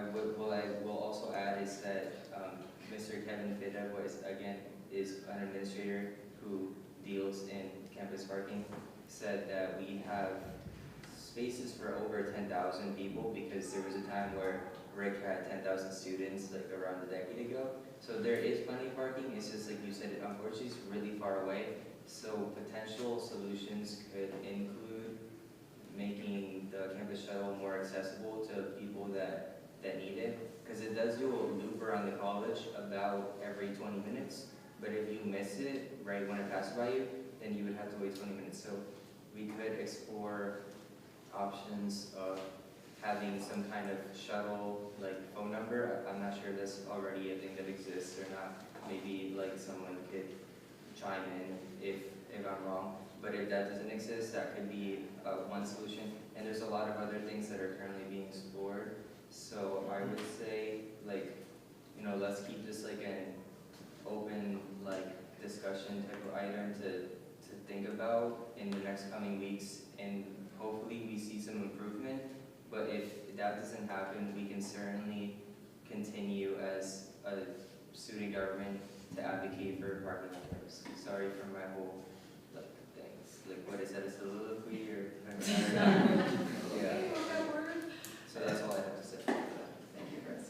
will also add is that, Mr. Kevin Fidda is an administrator who deals in campus parking, said that we have spaces for over 10,000 people because there was a time where Rick had 10,000 students like around a decade ago. So there is plenty of parking, it's just like you said, it unfortunately is really far away. So potential solutions could include making the campus shuttle more accessible to people that need it. Because it does do a loop around the college about every 20 minutes. But if you miss it right when it passes by you, then you would have to wait 20 minutes. So we could explore options of having some kind of shuttle, like phone number. I'm not sure that's already a thing that exists or not. Maybe like someone could chime in if I'm wrong. But if that doesn't exist, that could be one solution. And there's a lot of other things that are currently being explored. So I would say, like, you know, let's keep this like an open like discussion type of item to think about in the next coming weeks, and hopefully we see some improvement. But if that doesn't happen, we can certainly continue as a student government to advocate for parking on campus. Sorry for my whole like things. Like what is that, a soliloquy or whatever? Yeah. So that's all I have to say. Thank you, Chris.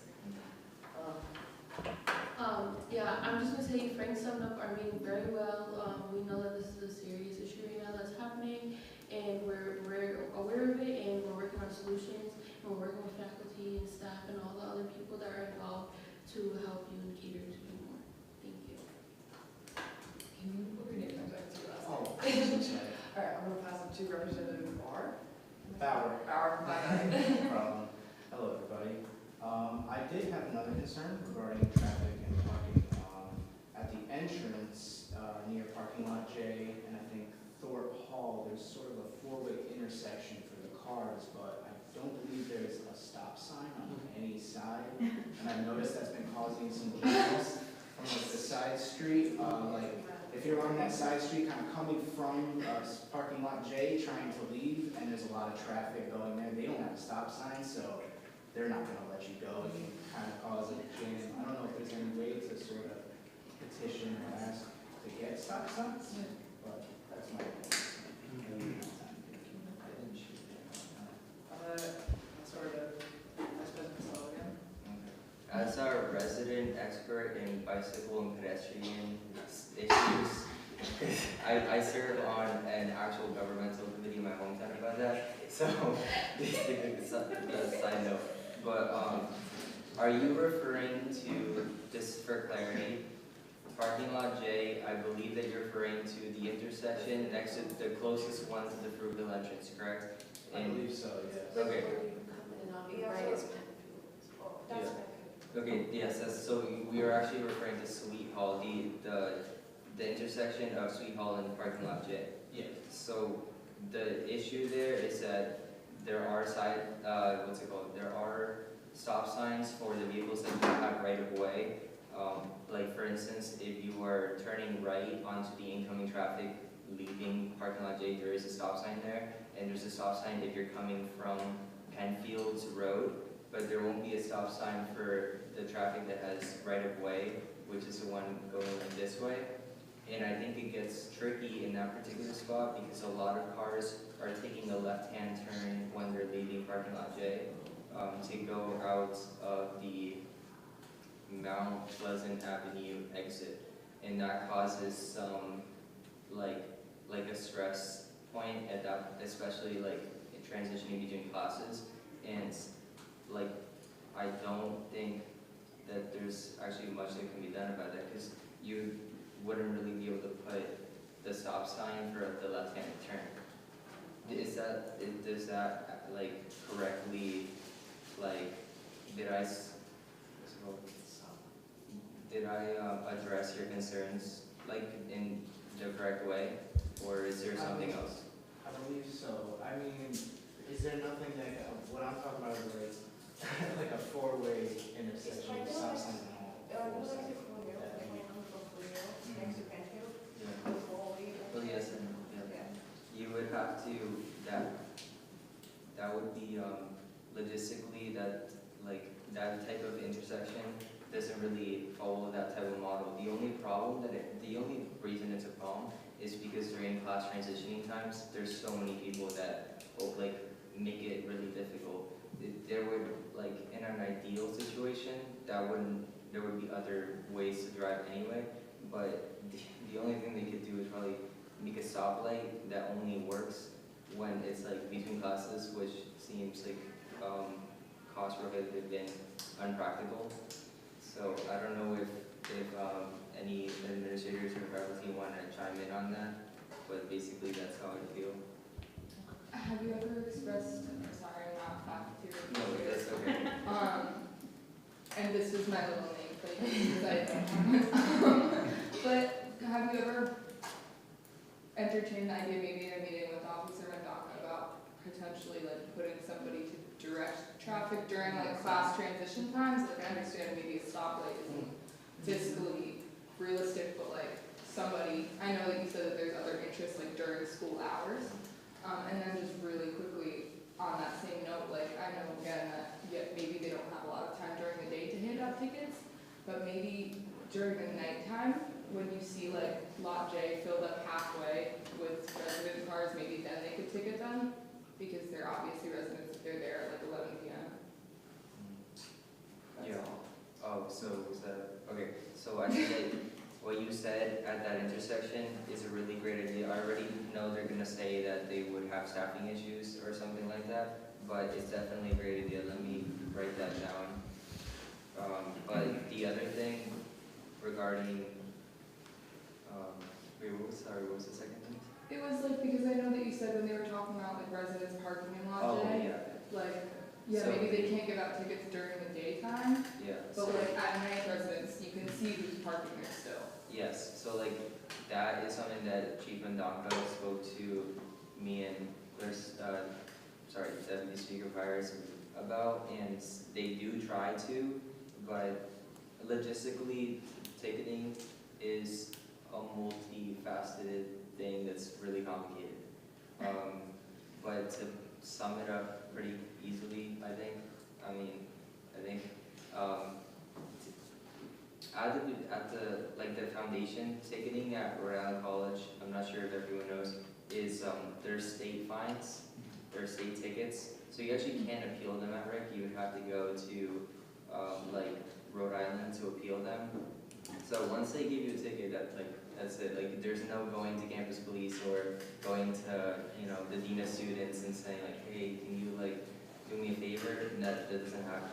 Yeah, I'm just gonna say Frank summed up our meeting very well. We know that this is a serious issue right now that's happening, and we're aware of it, and we're working on solutions, and we're working with faculty and staff and all the other people that are involved to help you and cater to do more. Thank you. Can you put your name back to us? Oh, All right, I'm gonna pass it to Representative Barr. Bauer. Bauer, my guy. No problem. Hello, everybody. I did have another concern regarding traffic and parking. At the entrance, near parking lot J and I think Thorpe Hall, there's sort of a four-way intersection for the cars, but I don't believe there's a stop sign on any side. And I've noticed that's been causing some delays from like the side street. Like if you're on that side street, kind of coming from parking lot J, trying to leave, and there's a lot of traffic going there, they don't have a stop sign, so they're not going to let you go. It can kind of cause a jam. I don't know if there's any way to sort of petition or ask to get stop signs, but that's my opinion. Sort of, Vice President Sullivan. As our resident expert in bicycle and pedestrian issues, I serve on an actual governmental committee in my hometown about that. So, it's a side note. But are you referring to, just for clarity, parking lot J? I believe that you're referring to the intersection next to the closest one to the Fruitville entrance, correct? I believe so, yes. Okay. That's Okay, yes, so we are actually referring to Sweet Hall, the intersection of Sweet Hall and parking lot J. Yeah. So the issue there is that there are there are stop signs for the vehicles that do have right of way. Like for instance, if you are turning right onto the incoming traffic leaving parking lot J, there is a stop sign there, and there's a stop sign if you're coming from Penfields Road, but there won't be a stop sign for the traffic that has right of way, which is the one going this way. And I think it gets tricky in that particular spot because a lot of cars are taking a left-hand turn when they're leaving parking lot J to go out of the Mount Pleasant Avenue exit. And that causes some, like a stress point at that, especially like in transitioning between classes. And like, I don't think that there's actually much that can be done about that because you wouldn't really be able to put the stop sign for the left-hand turn. Does that like correctly, like, did I address your concerns like in the correct way, or is there something else? I believe so. I mean, is there nothing that, what I'm talking about is like a four-way intersection with stop signs and all. Well, yes, and you would have to, that would be logistically, that like that type of intersection doesn't really follow that type of model. The only reason it's a problem is because during class transitioning times, there's so many people that like make it really difficult. There would, like, in an ideal situation, there would be other ways to drive anyway, but the only thing they could do is probably make a stoplight that only works when it's like between classes, which seems like cost prohibitive and unpractical. So I don't know if any administrators or faculty want to chime in on that, but basically that's how I feel. Have you ever expressed, sorry, I'm not faculty or No, that's okay. and this is my little name thing, because I don't have it. But have you ever entertained the idea, maybe in a meeting with Officer Mendonca, about potentially like putting somebody to direct traffic during like class transition times? Like I understand maybe a stoplight isn't fiscally realistic, but like somebody, I know that you said that there's other interests like during school hours. And then just really quickly on that same note, like I know again that maybe they don't have a lot of time during the day to hand out tickets, but maybe during the nighttime when you see like Lot J filled up halfway with resident cars, maybe then they could ticket them because they're obviously residents if they're there at like 11 p.m. Yeah. Oh, so was that, okay, so I think that what you said at that intersection is a really great idea. I already know they're gonna say that they would have staffing issues or something like that, but it's definitely a great idea. Let me write that down. But the other thing regarding, what was the second thing? It was like because I know that you said when they were talking about like residents parking in Lot J, Oh, yeah. like yeah, So- maybe they can't give out tickets during the daytime, Yeah. but like at night residents, you can see who's parking there still. Yes, so like that is something that Chief Mendonca spoke to me and Deputy Speaker Byers about, and they do try to, but logistically, ticketing is a multifaceted thing that's really complicated. But to sum it up pretty easily, I think at the foundation ticketing at Rhode Island College, I'm not sure if everyone knows, is there's state fines, there's state tickets. So you actually can't appeal them at RIC. You would have to go to like Rhode Island to appeal them. So once they give you a ticket, that's it. Like there's no going to campus police or going to the dean of students and saying like, hey, can you like do me a favor? And that doesn't happen.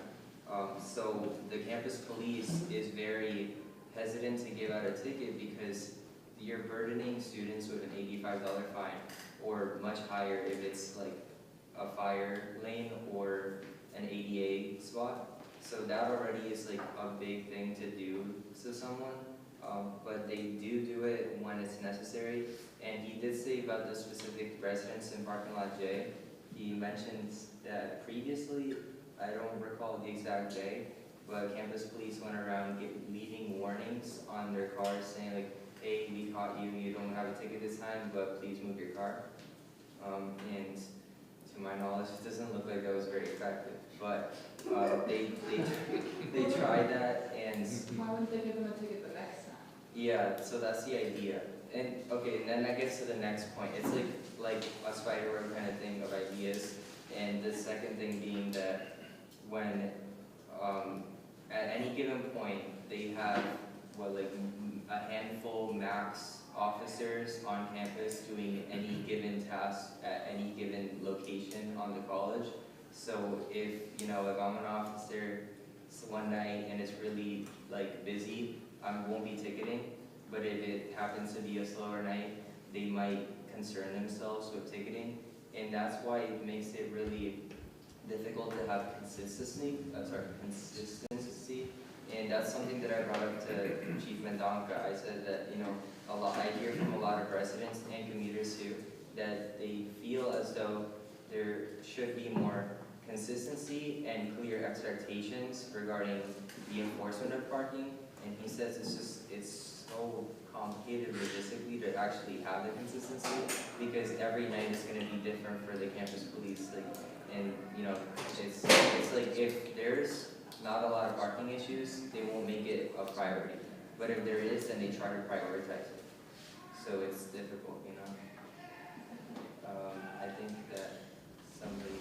So the campus police is very hesitant to give out a ticket because you're burdening students with an $85 fine, or much higher if it's like a fire lane or an ADA spot. So that already is like a big thing to do to someone, but they do it when it's necessary. And he did say about the specific residents in parking lot J. He mentioned that previously, I don't recall the exact day, but campus police went around leaving warnings on their cars saying like, hey, we caught you, you don't have a ticket this time, but please move your car. And to my knowledge, it doesn't look like that was very effective, but they tried that, and Why wouldn't they give them a ticket the next time? yeah, so that's the idea. And okay, and then I guess to the next point, it's like a spiderweb kind of thing of ideas. And the second thing being that when at any given point they have a handful max officers on campus doing any given task at any given location on the college. So if I'm an officer one night and it's really like busy, I won't be ticketing. But if it happens to be a slower night, they might concern themselves with ticketing, and that's why it makes it really difficult to have consistency. And that's something that I brought up to Chief Mendonca. I said that I hear from a lot of residents and commuters too that they feel as though there should be more consistency and clear expectations regarding the enforcement of parking. And he says it's so complicated logistically to actually have the consistency because every night is going to be different for the campus police. And it's like if there's not a lot of parking issues, they won't make it a priority. But if there is, then they try to prioritize it. So it's difficult, you know? I think that somebody,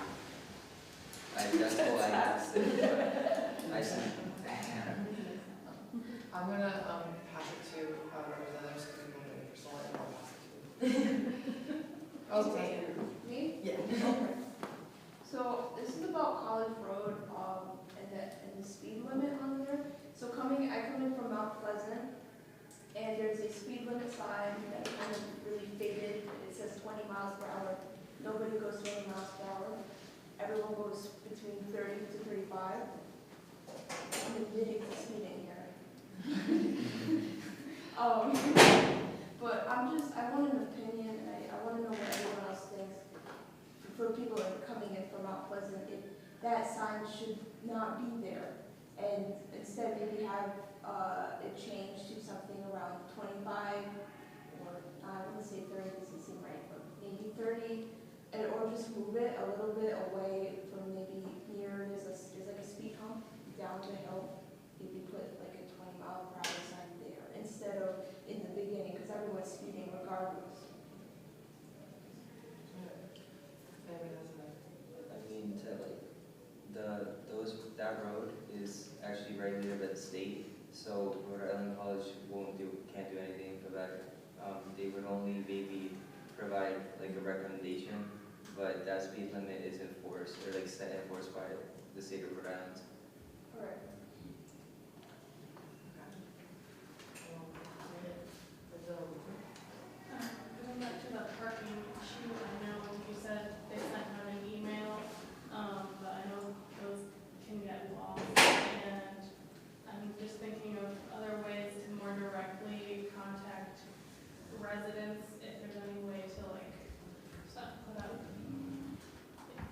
that's all I have to say. I see. I'm gonna pass it to Representative Scoobie for someone, and I'll pass it to you. Me? Yeah. So this is about College Road, and the speed limit on there. So I come in from Mount Pleasant, and there's a speed limit sign that kind of really faded. It says 20 miles per hour. Nobody goes 20 miles per hour. Everyone goes between 30 to 35. I'm admitting to speeding here. But I want an opinion, and I want to know what everyone else thinks. For people that are coming in from Mount Pleasant, that sign should not be there. And instead maybe have it changed to something around 25, or I wouldn't say 30, doesn't seem right, but maybe 30, or just move it a little bit away from maybe near, there's like a speed hump down the hill. Maybe put like a 20-mile-per-hour sign there instead of in the beginning, because everyone's speeding regardless. I mean, that road is actually regulated by the state, so Rhode Island College can't do anything for that. They would only maybe provide like a recommendation, but that speed limit is enforced, or like enforced by the state of Rhode Island. Correct. Going back to the parking issue, I know you said they sent out an email, but I know those can get lost. And I'm just thinking of other ways to more directly contact residents, if there's any way to like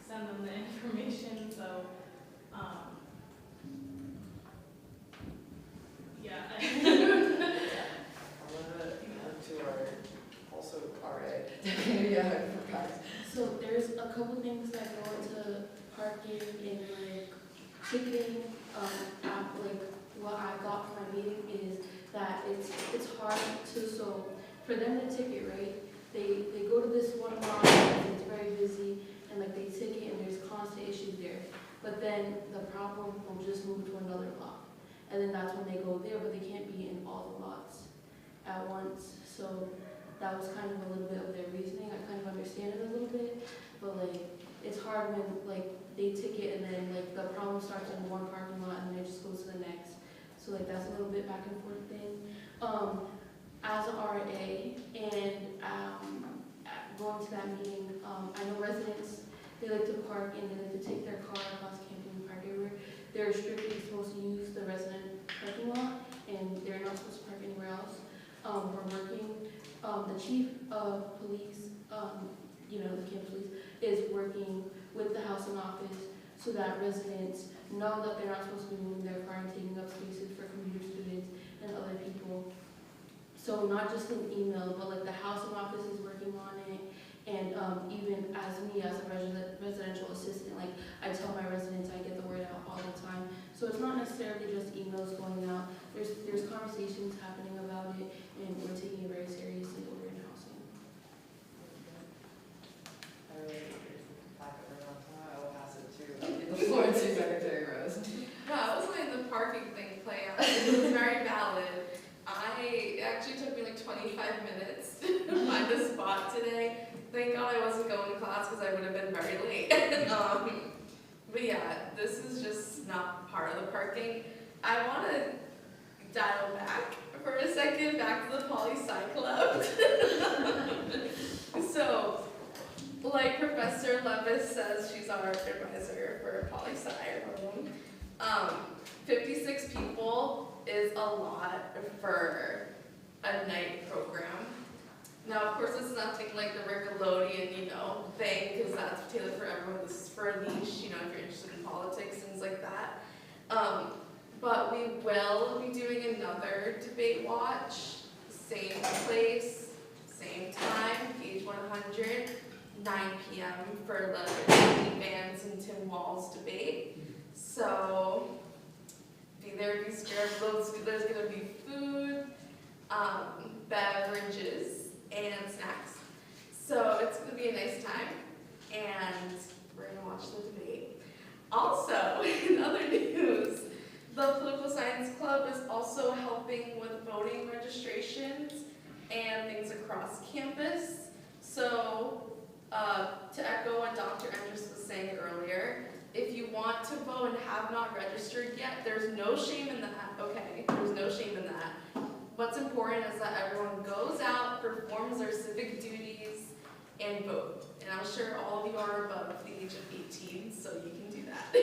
send them the information, so, yeah. So there's a couple things that go into parking and like ticketing. Like what I got from my meeting is that it's hard to, so for them to ticket, right? They go to this one lot and it's very busy and like they ticket and there's constant issues there. But then the problem will just move to another lot. And then that's when they go there, but they can't be in all the lots at once. So that was kind of a little bit of their reasoning. I kind of understand it a little bit, but like it's hard when like they ticket and then like the problem starts in one parking lot and then it just goes to the next. So like that's a little bit back and forth thing. As an RA and going to that meeting, I know residents, they like to park and they like to take their car across campus and park everywhere. They're strictly supposed to use the resident parking lot and they're not supposed to park anywhere else. We're working, the chief of police, the campus police, is working with the housing office so that residents know that they're not supposed to be moving their car and taking up spaces for commuter students and other people. So not just an email, but like the housing office is working on it, and even as me as a residential assistant, like I tell my residents, I get the word out all the time. So it's not necessarily just emails going out. There's conversations happening about it, and we're taking it very seriously over in housing. I will pass it to the floor to Secretary Rose. No, I was letting the parking thing play out. It was very valid. It actually took me like 25 minutes to find a spot today. Thank God I wasn't going to class because I would have been very late. But yeah, this is just not part of the parking. I want to dial back for a second, back to the poli-sci club. So, like Professor Levis says, she's our advisor for poli-sci room. 56 people is a lot for a night program. Now, of course, it's nothing like the Nickelodeon, thing, because that's tailored for everyone. This is for a niche, if you're interested in politics, things like that. But we will be doing another debate watch, same place, same time, page 100, 9 p.m. for the Lee Vance and Tim Walz debate. So there, be scared of those. There's gonna be food, beverages, and snacks. So it's gonna be a nice time, and we're gonna watch the debate. Also, in other news, the Political Science Club is also helping with voting registrations and things across campus. So, to echo what Dr. Endres was saying earlier, if you want to vote and have not registered yet, there's no shame in that, okay? There's no shame in that. What's important is that everyone goes out, performs their civic duties, and vote. And I'm sure all of you are above the age of 18, so you can do that.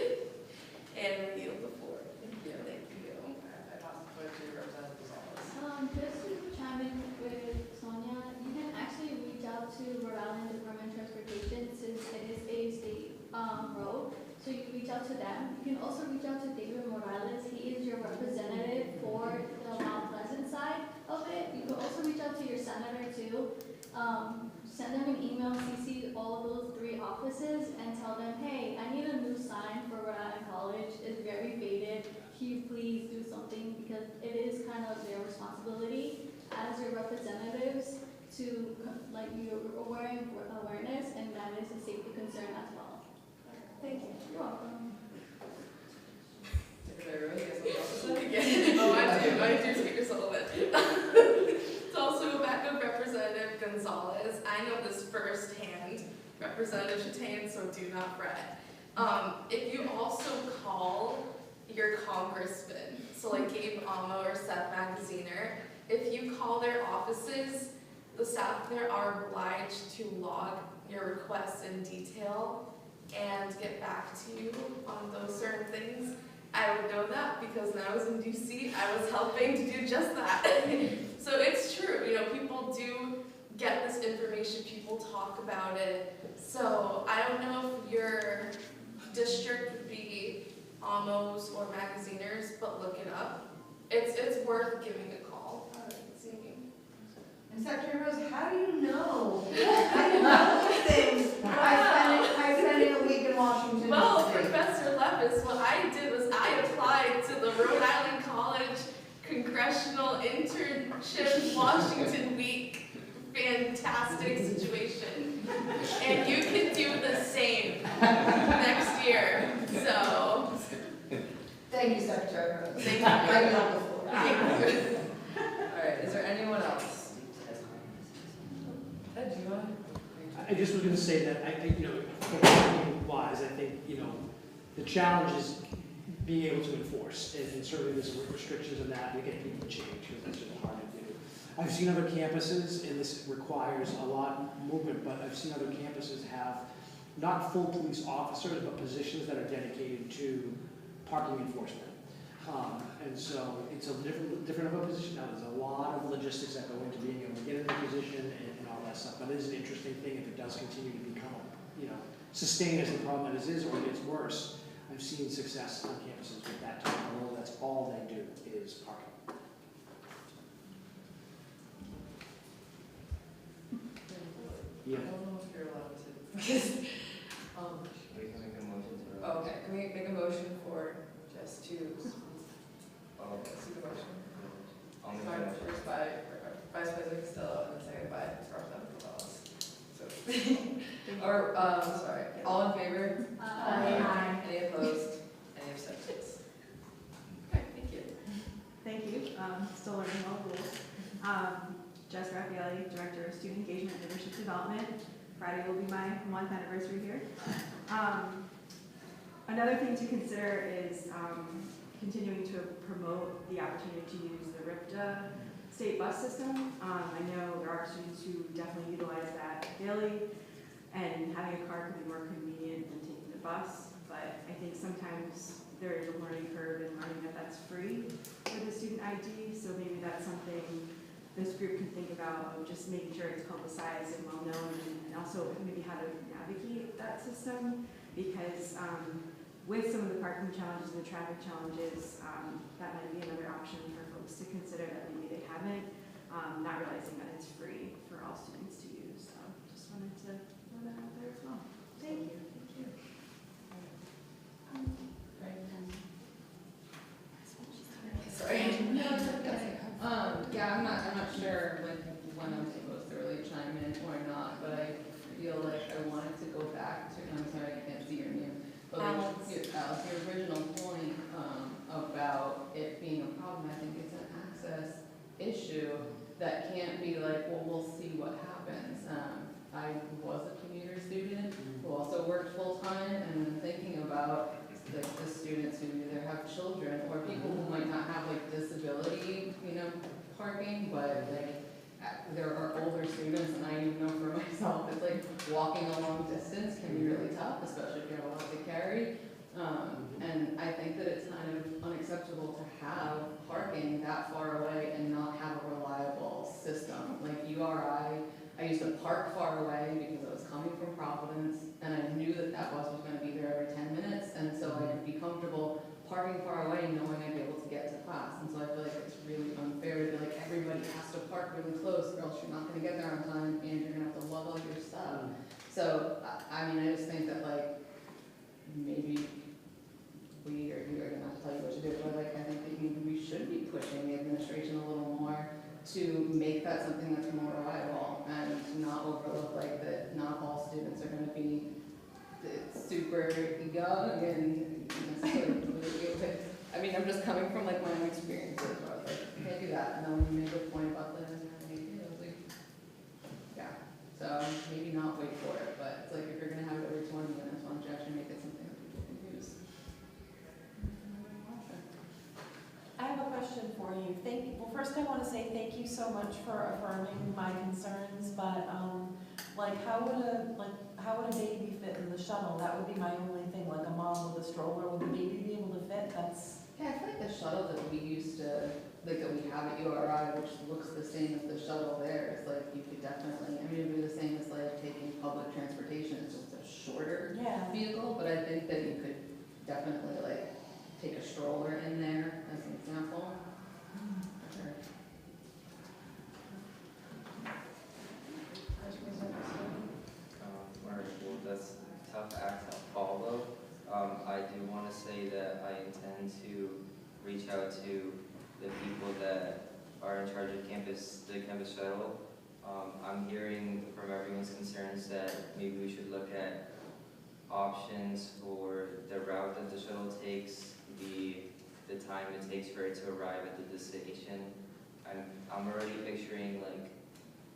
And I yield the floor. Thank you. Thank you. I pass the floor to Representative Gonzalez. Just to chime in with Sonia, you can actually reach out to Rhode Island Department of Transportation since it is a state road. So you can reach out to them. You can also reach out to David Morales. He is your representative for the Mount Pleasant side of it. You can also reach out to your senator too. Send them an email, CC all of those 3 offices, and tell them, hey, I need a new sign for Rhode Island College. It's very faded. Can you please do something? Because it is kind of their responsibility as your representatives to, like, you're awareness, and that is a safety concern as well. Thank you. You're welcome. Secretary Rose, you got something else to say? Oh, I do, Speaker Sullivan. To also go back up Representative Gonzalez, I know this firsthand, Representative Chatain, so do not fret. If you also call your congressman, so like Gabe Amo or Seth Magaziner, if you call their offices, the staff there are obliged to log your requests in detail and get back to you on those certain things. I would know that because when I was in DC, I was helping to do just that. So it's true, you know, people do get this information, people talk about it. So I don't know if your district would be Amos or Magaziners, but look it up. It's worth giving a call. And Secretary Rose, how do you know? I didn't know these things. I spent a week in Washington. Well, State. Professor Levis, what I did was I applied to the Rhode Island College Congressional Internship Washington Week. Fantastic situation. And you can do the same next year. So, Thank you, Secretary Rose. thank you. I yield the floor. All right, is there anyone else? Ed, do you want to? I just was gonna say that wise, I think, the challenge is being able to enforce, and certainly there's some restrictions on that, to get people to change, because that's just hard to do. I've seen other campuses, and this requires a lot of movement, but I've seen other campuses have not full police officers, but positions that are dedicated to parking enforcement. And so it's a different of a position. Now, there's a lot of logistics that go into being able to get in the position and all that stuff, but it is an interesting thing if it does continue to become, sustained as the problem that it is, or it gets worse. I've seen success on campuses with that type of role. That's all they do is parking. Yeah. I don't know if you're allowed to. We can make a motion to. Okay, can we make a motion for just to, see the motion? I'll make a Sorry, motion. first by Vice President Costello, and then second by Representative Gonzalez. So, or, sorry, all in favor? Aye. Any opposed? Any abstentions? Okay, thank you. Thank you. Still learning all the rules. Jess Raffaelli, Director of Student Engagement and Leadership Development. Friday will be my 1st anniversary here. Another thing to consider is continuing to promote the opportunity to use the RIPTA state bus system. I know there are students who definitely utilize that daily, and having a car can be more convenient than taking the bus, but I think sometimes there is a learning curve in learning that that's free for the student ID, so maybe that's something this group can think about, of just making sure it's publicized and well-known, and also maybe how to navigate that system, because with some of the parking challenges and the traffic challenges, that might be another option for folks to consider that maybe they haven't, not realizing that it's free for all students to use. So just wanted to throw that out there as well. Thank you. Thank you. commuter student who also worked full-time, and then thinking about like the students who either have children or people who might not have like disability, parking, but like there are older students, and I even know for myself, it's like walking a long distance can be really tough, especially if you have a lot to carry. And I think that it's kind of unacceptable to have parking that far away and not have a reliable system. Like URI, I used to park far away because I was coming from Providence, and I knew that that bus was going to be there every 10 minutes, and so I could be comfortable parking far away knowing I'd be able to get to class. And so I feel like it's really unfair to be like everybody has to park really close or else you're not going to get there on time and you're going to have to lug all your stuff. So, I mean, I just think that like maybe we are going to have to tell you what to do, but like I think that maybe we should be pushing the administration a little more to make that something that's more reliable and not overlook like that not all students are going to be super young and necessarily I mean, I'm just coming from like my own experiences where I was like, you can't do that. And then when you made a point about the, I was like, yeah. So maybe not wait for it, but it's like if you're going to have it every 20 minutes, why don't you actually make it something that people can use? I have a question for you. Well, first I want to say thank you so much for affirming my concerns, but like how would a baby fit in the shuttle? That would be my only thing, like a mom with a stroller, would the baby be able to fit? Yeah, I feel like the shuttle that we used to, like that we have at URI, which looks the same as the shuttle there, is like you could definitely, I mean, it would be the same as like taking public transportation, it's just a shorter vehicle, but I think that you could definitely like take a stroller in there as an example. Sure. Well, that's a tough act to follow. I do want to say that I intend to reach out to the people that are in charge of the campus shuttle. I'm hearing from everyone's concerns that maybe we should look at options for the route that the shuttle takes, the time it takes for it to arrive at the destination. I'm already picturing like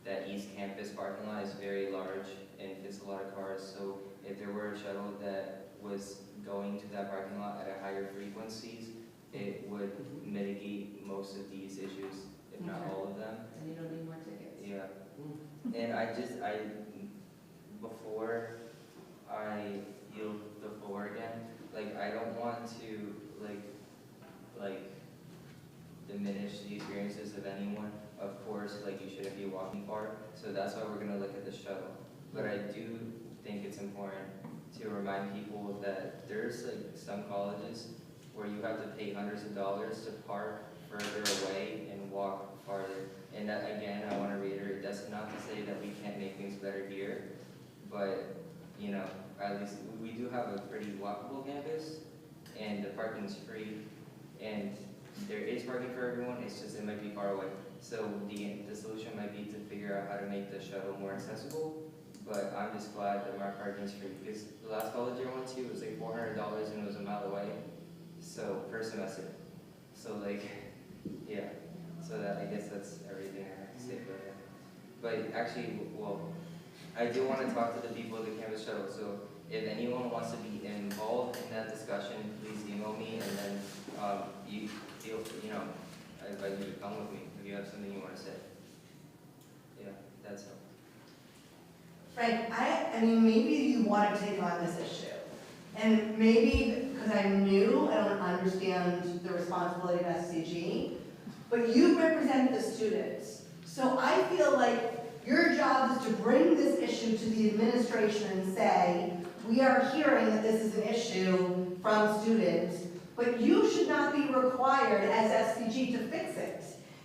that East Campus parking lot is very large and fits a lot of cars. So if there were a shuttle that was going to that parking lot at a higher frequencies, it would mitigate most of these issues, if not all of them. And you don't need more tickets. Yeah. And before I yield the floor again, like I don't want to like diminish the experiences of anyone. Of course, like you shouldn't be walking far, so that's why we're gonna look at the shuttle. But I do think it's important to remind people that there's like some colleges where you have to pay hundreds of dollars to park further away and walk farther. And that, again, I want to reiterate, that's not to say that we can't make things better here, but at least we do have a pretty walkable campus, and the parking's free, and there is parking for everyone. It's just it might be far away. So the solution might be to figure out how to make the shuttle more accessible. But I'm just glad that my parking's free, because the last college I went to was like $400 and it was a mile away, so per semester. So like, yeah. So that I guess that's everything I have to say about that. But actually, well, I do want to talk to the people of the campus shuttle. So if anyone wants to be involved in that discussion, please email me, and then you feel, I invite you to come with me if you have something you want to say. Yeah, that's all. Frank, I mean, maybe you want to take on this issue. And maybe because I'm new, I don't understand the responsibility of SCG, but you represent the students. So I feel like your job is to bring this issue to the administration and say, we are hearing that this is an issue from students, but you should not be required as SCG to fix it.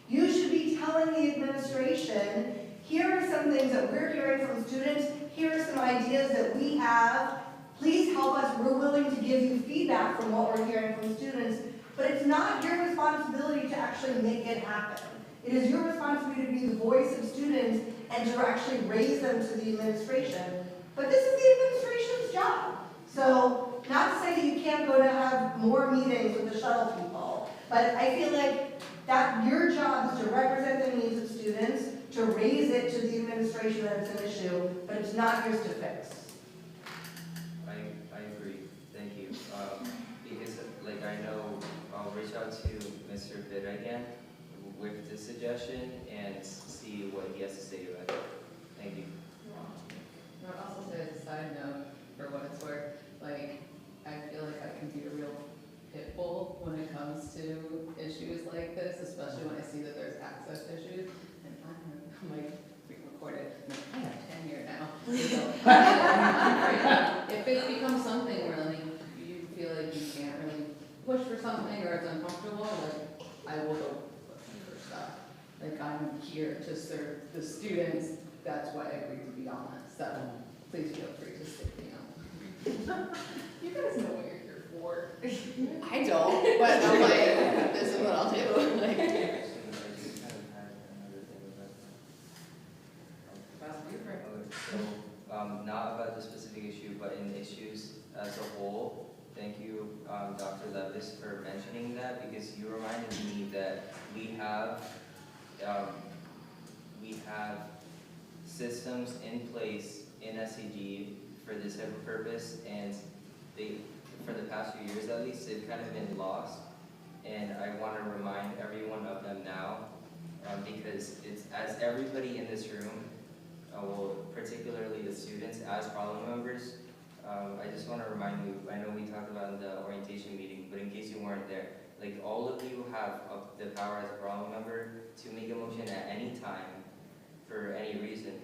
You should be telling the administration, here are some things that we're hearing from students, here are some ideas that we have, please help us, we're willing to give you feedback from what we're hearing from students, but it's not your responsibility to actually make it happen. It is your responsibility to be the voice of students and to actually raise them to the administration. But this is the administration's job. So, not to say that you can't go to have more meetings with the shuttle people, but I feel like that your job is to represent the needs of students, to raise it to the administration that it's an issue, but it's not yours to fix. I agree, thank you. Because like I know, I'll reach out to Mr. Pitt again with the suggestion and see what he has to say about it. Thank you. I would also say as a side note, for what it's worth, like, I feel like I can be a real pit bull when it comes to issues like this, especially when I see that there's access issues. And I'm like, we recorded, I have tenure now. So, if it becomes something where like you feel like you can't really push for something or it's uncomfortable, like, I will go looking for stuff. Like, I'm here to serve the students, that's why I agreed to be on it, so please feel free to stick me on. You guys know what you're here for. I don't, but I'm like, this is what I'll do. Like, Actually, I just kind of had another thing about not about the specific issue, but in issues as a whole. Thank you, Dr. Levis, for mentioning that, because you reminded me that we have systems in place in SCG for this type of purpose, and they, for the past few years at least, they've kind of been lost. And I want to remind everyone of them now, because it's, as everybody in this room, well, particularly the students as problem members, I just want to remind you, I know we talked about in the orientation meeting, but in case you weren't there, like, all of you have the power as a problem member to make a motion at any time for any reason.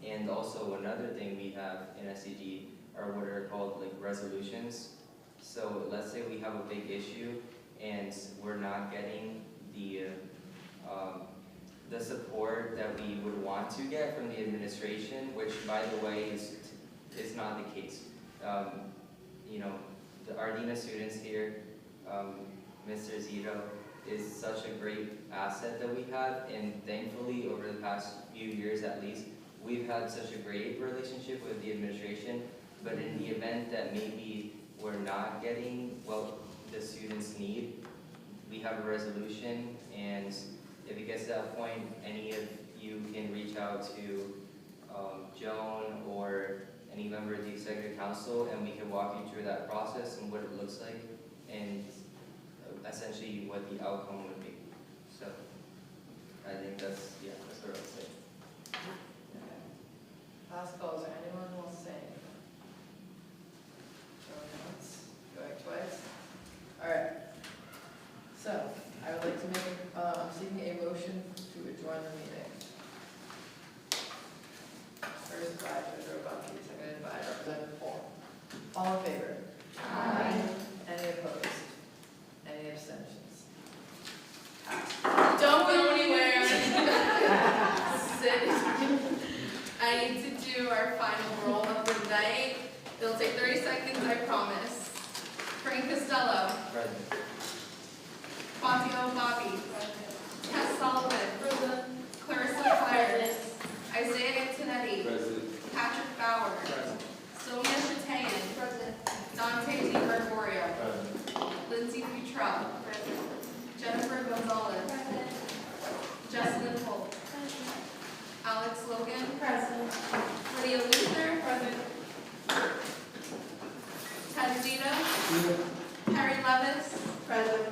And also another thing we have in SCG are what are called like resolutions. So let's say we have a big issue and we're not getting the support that we would want to get from the administration, which by the way is not the case. You know, the Ardena students here, Mr. Zito, is such a great asset that we have, and thankfully over the past few years at least, we've had such a great relationship with the administration. But in the event that maybe we're not getting what the students need, we have a resolution, and if it gets to that point, any of you can reach out to Joan or any member of the executive council, and we can walk you through that process and what it looks like, and essentially what the outcome would be. So I think that's what I would say. last call, is there anyone who wants to say anything? Going once, going twice? All right. So, I would like to make, I'm seeking a motion to adjourn the meeting. First by Treasurer Bucky, seconded by Representative Paul. All in favor? Aye. Any opposed? Any abstentions? Passed. Don't go anywhere. Sit. I need to do our final roll of the night. It'll take 30 seconds, I promise. Frank Costello. Present. Fazio Bobby. Tess Sullivan. Clarissa Clare. Isaiah Antonetti. Present. Patrick Bauer. Sonia Chatayan. Dante Di Gregorio. Lindsay Futrell. Jennifer Gonzalez. Jessalyn Holt. Alex Logan. Present. Lydia Luther. Present. Ted Zito. Harry Levis. Present.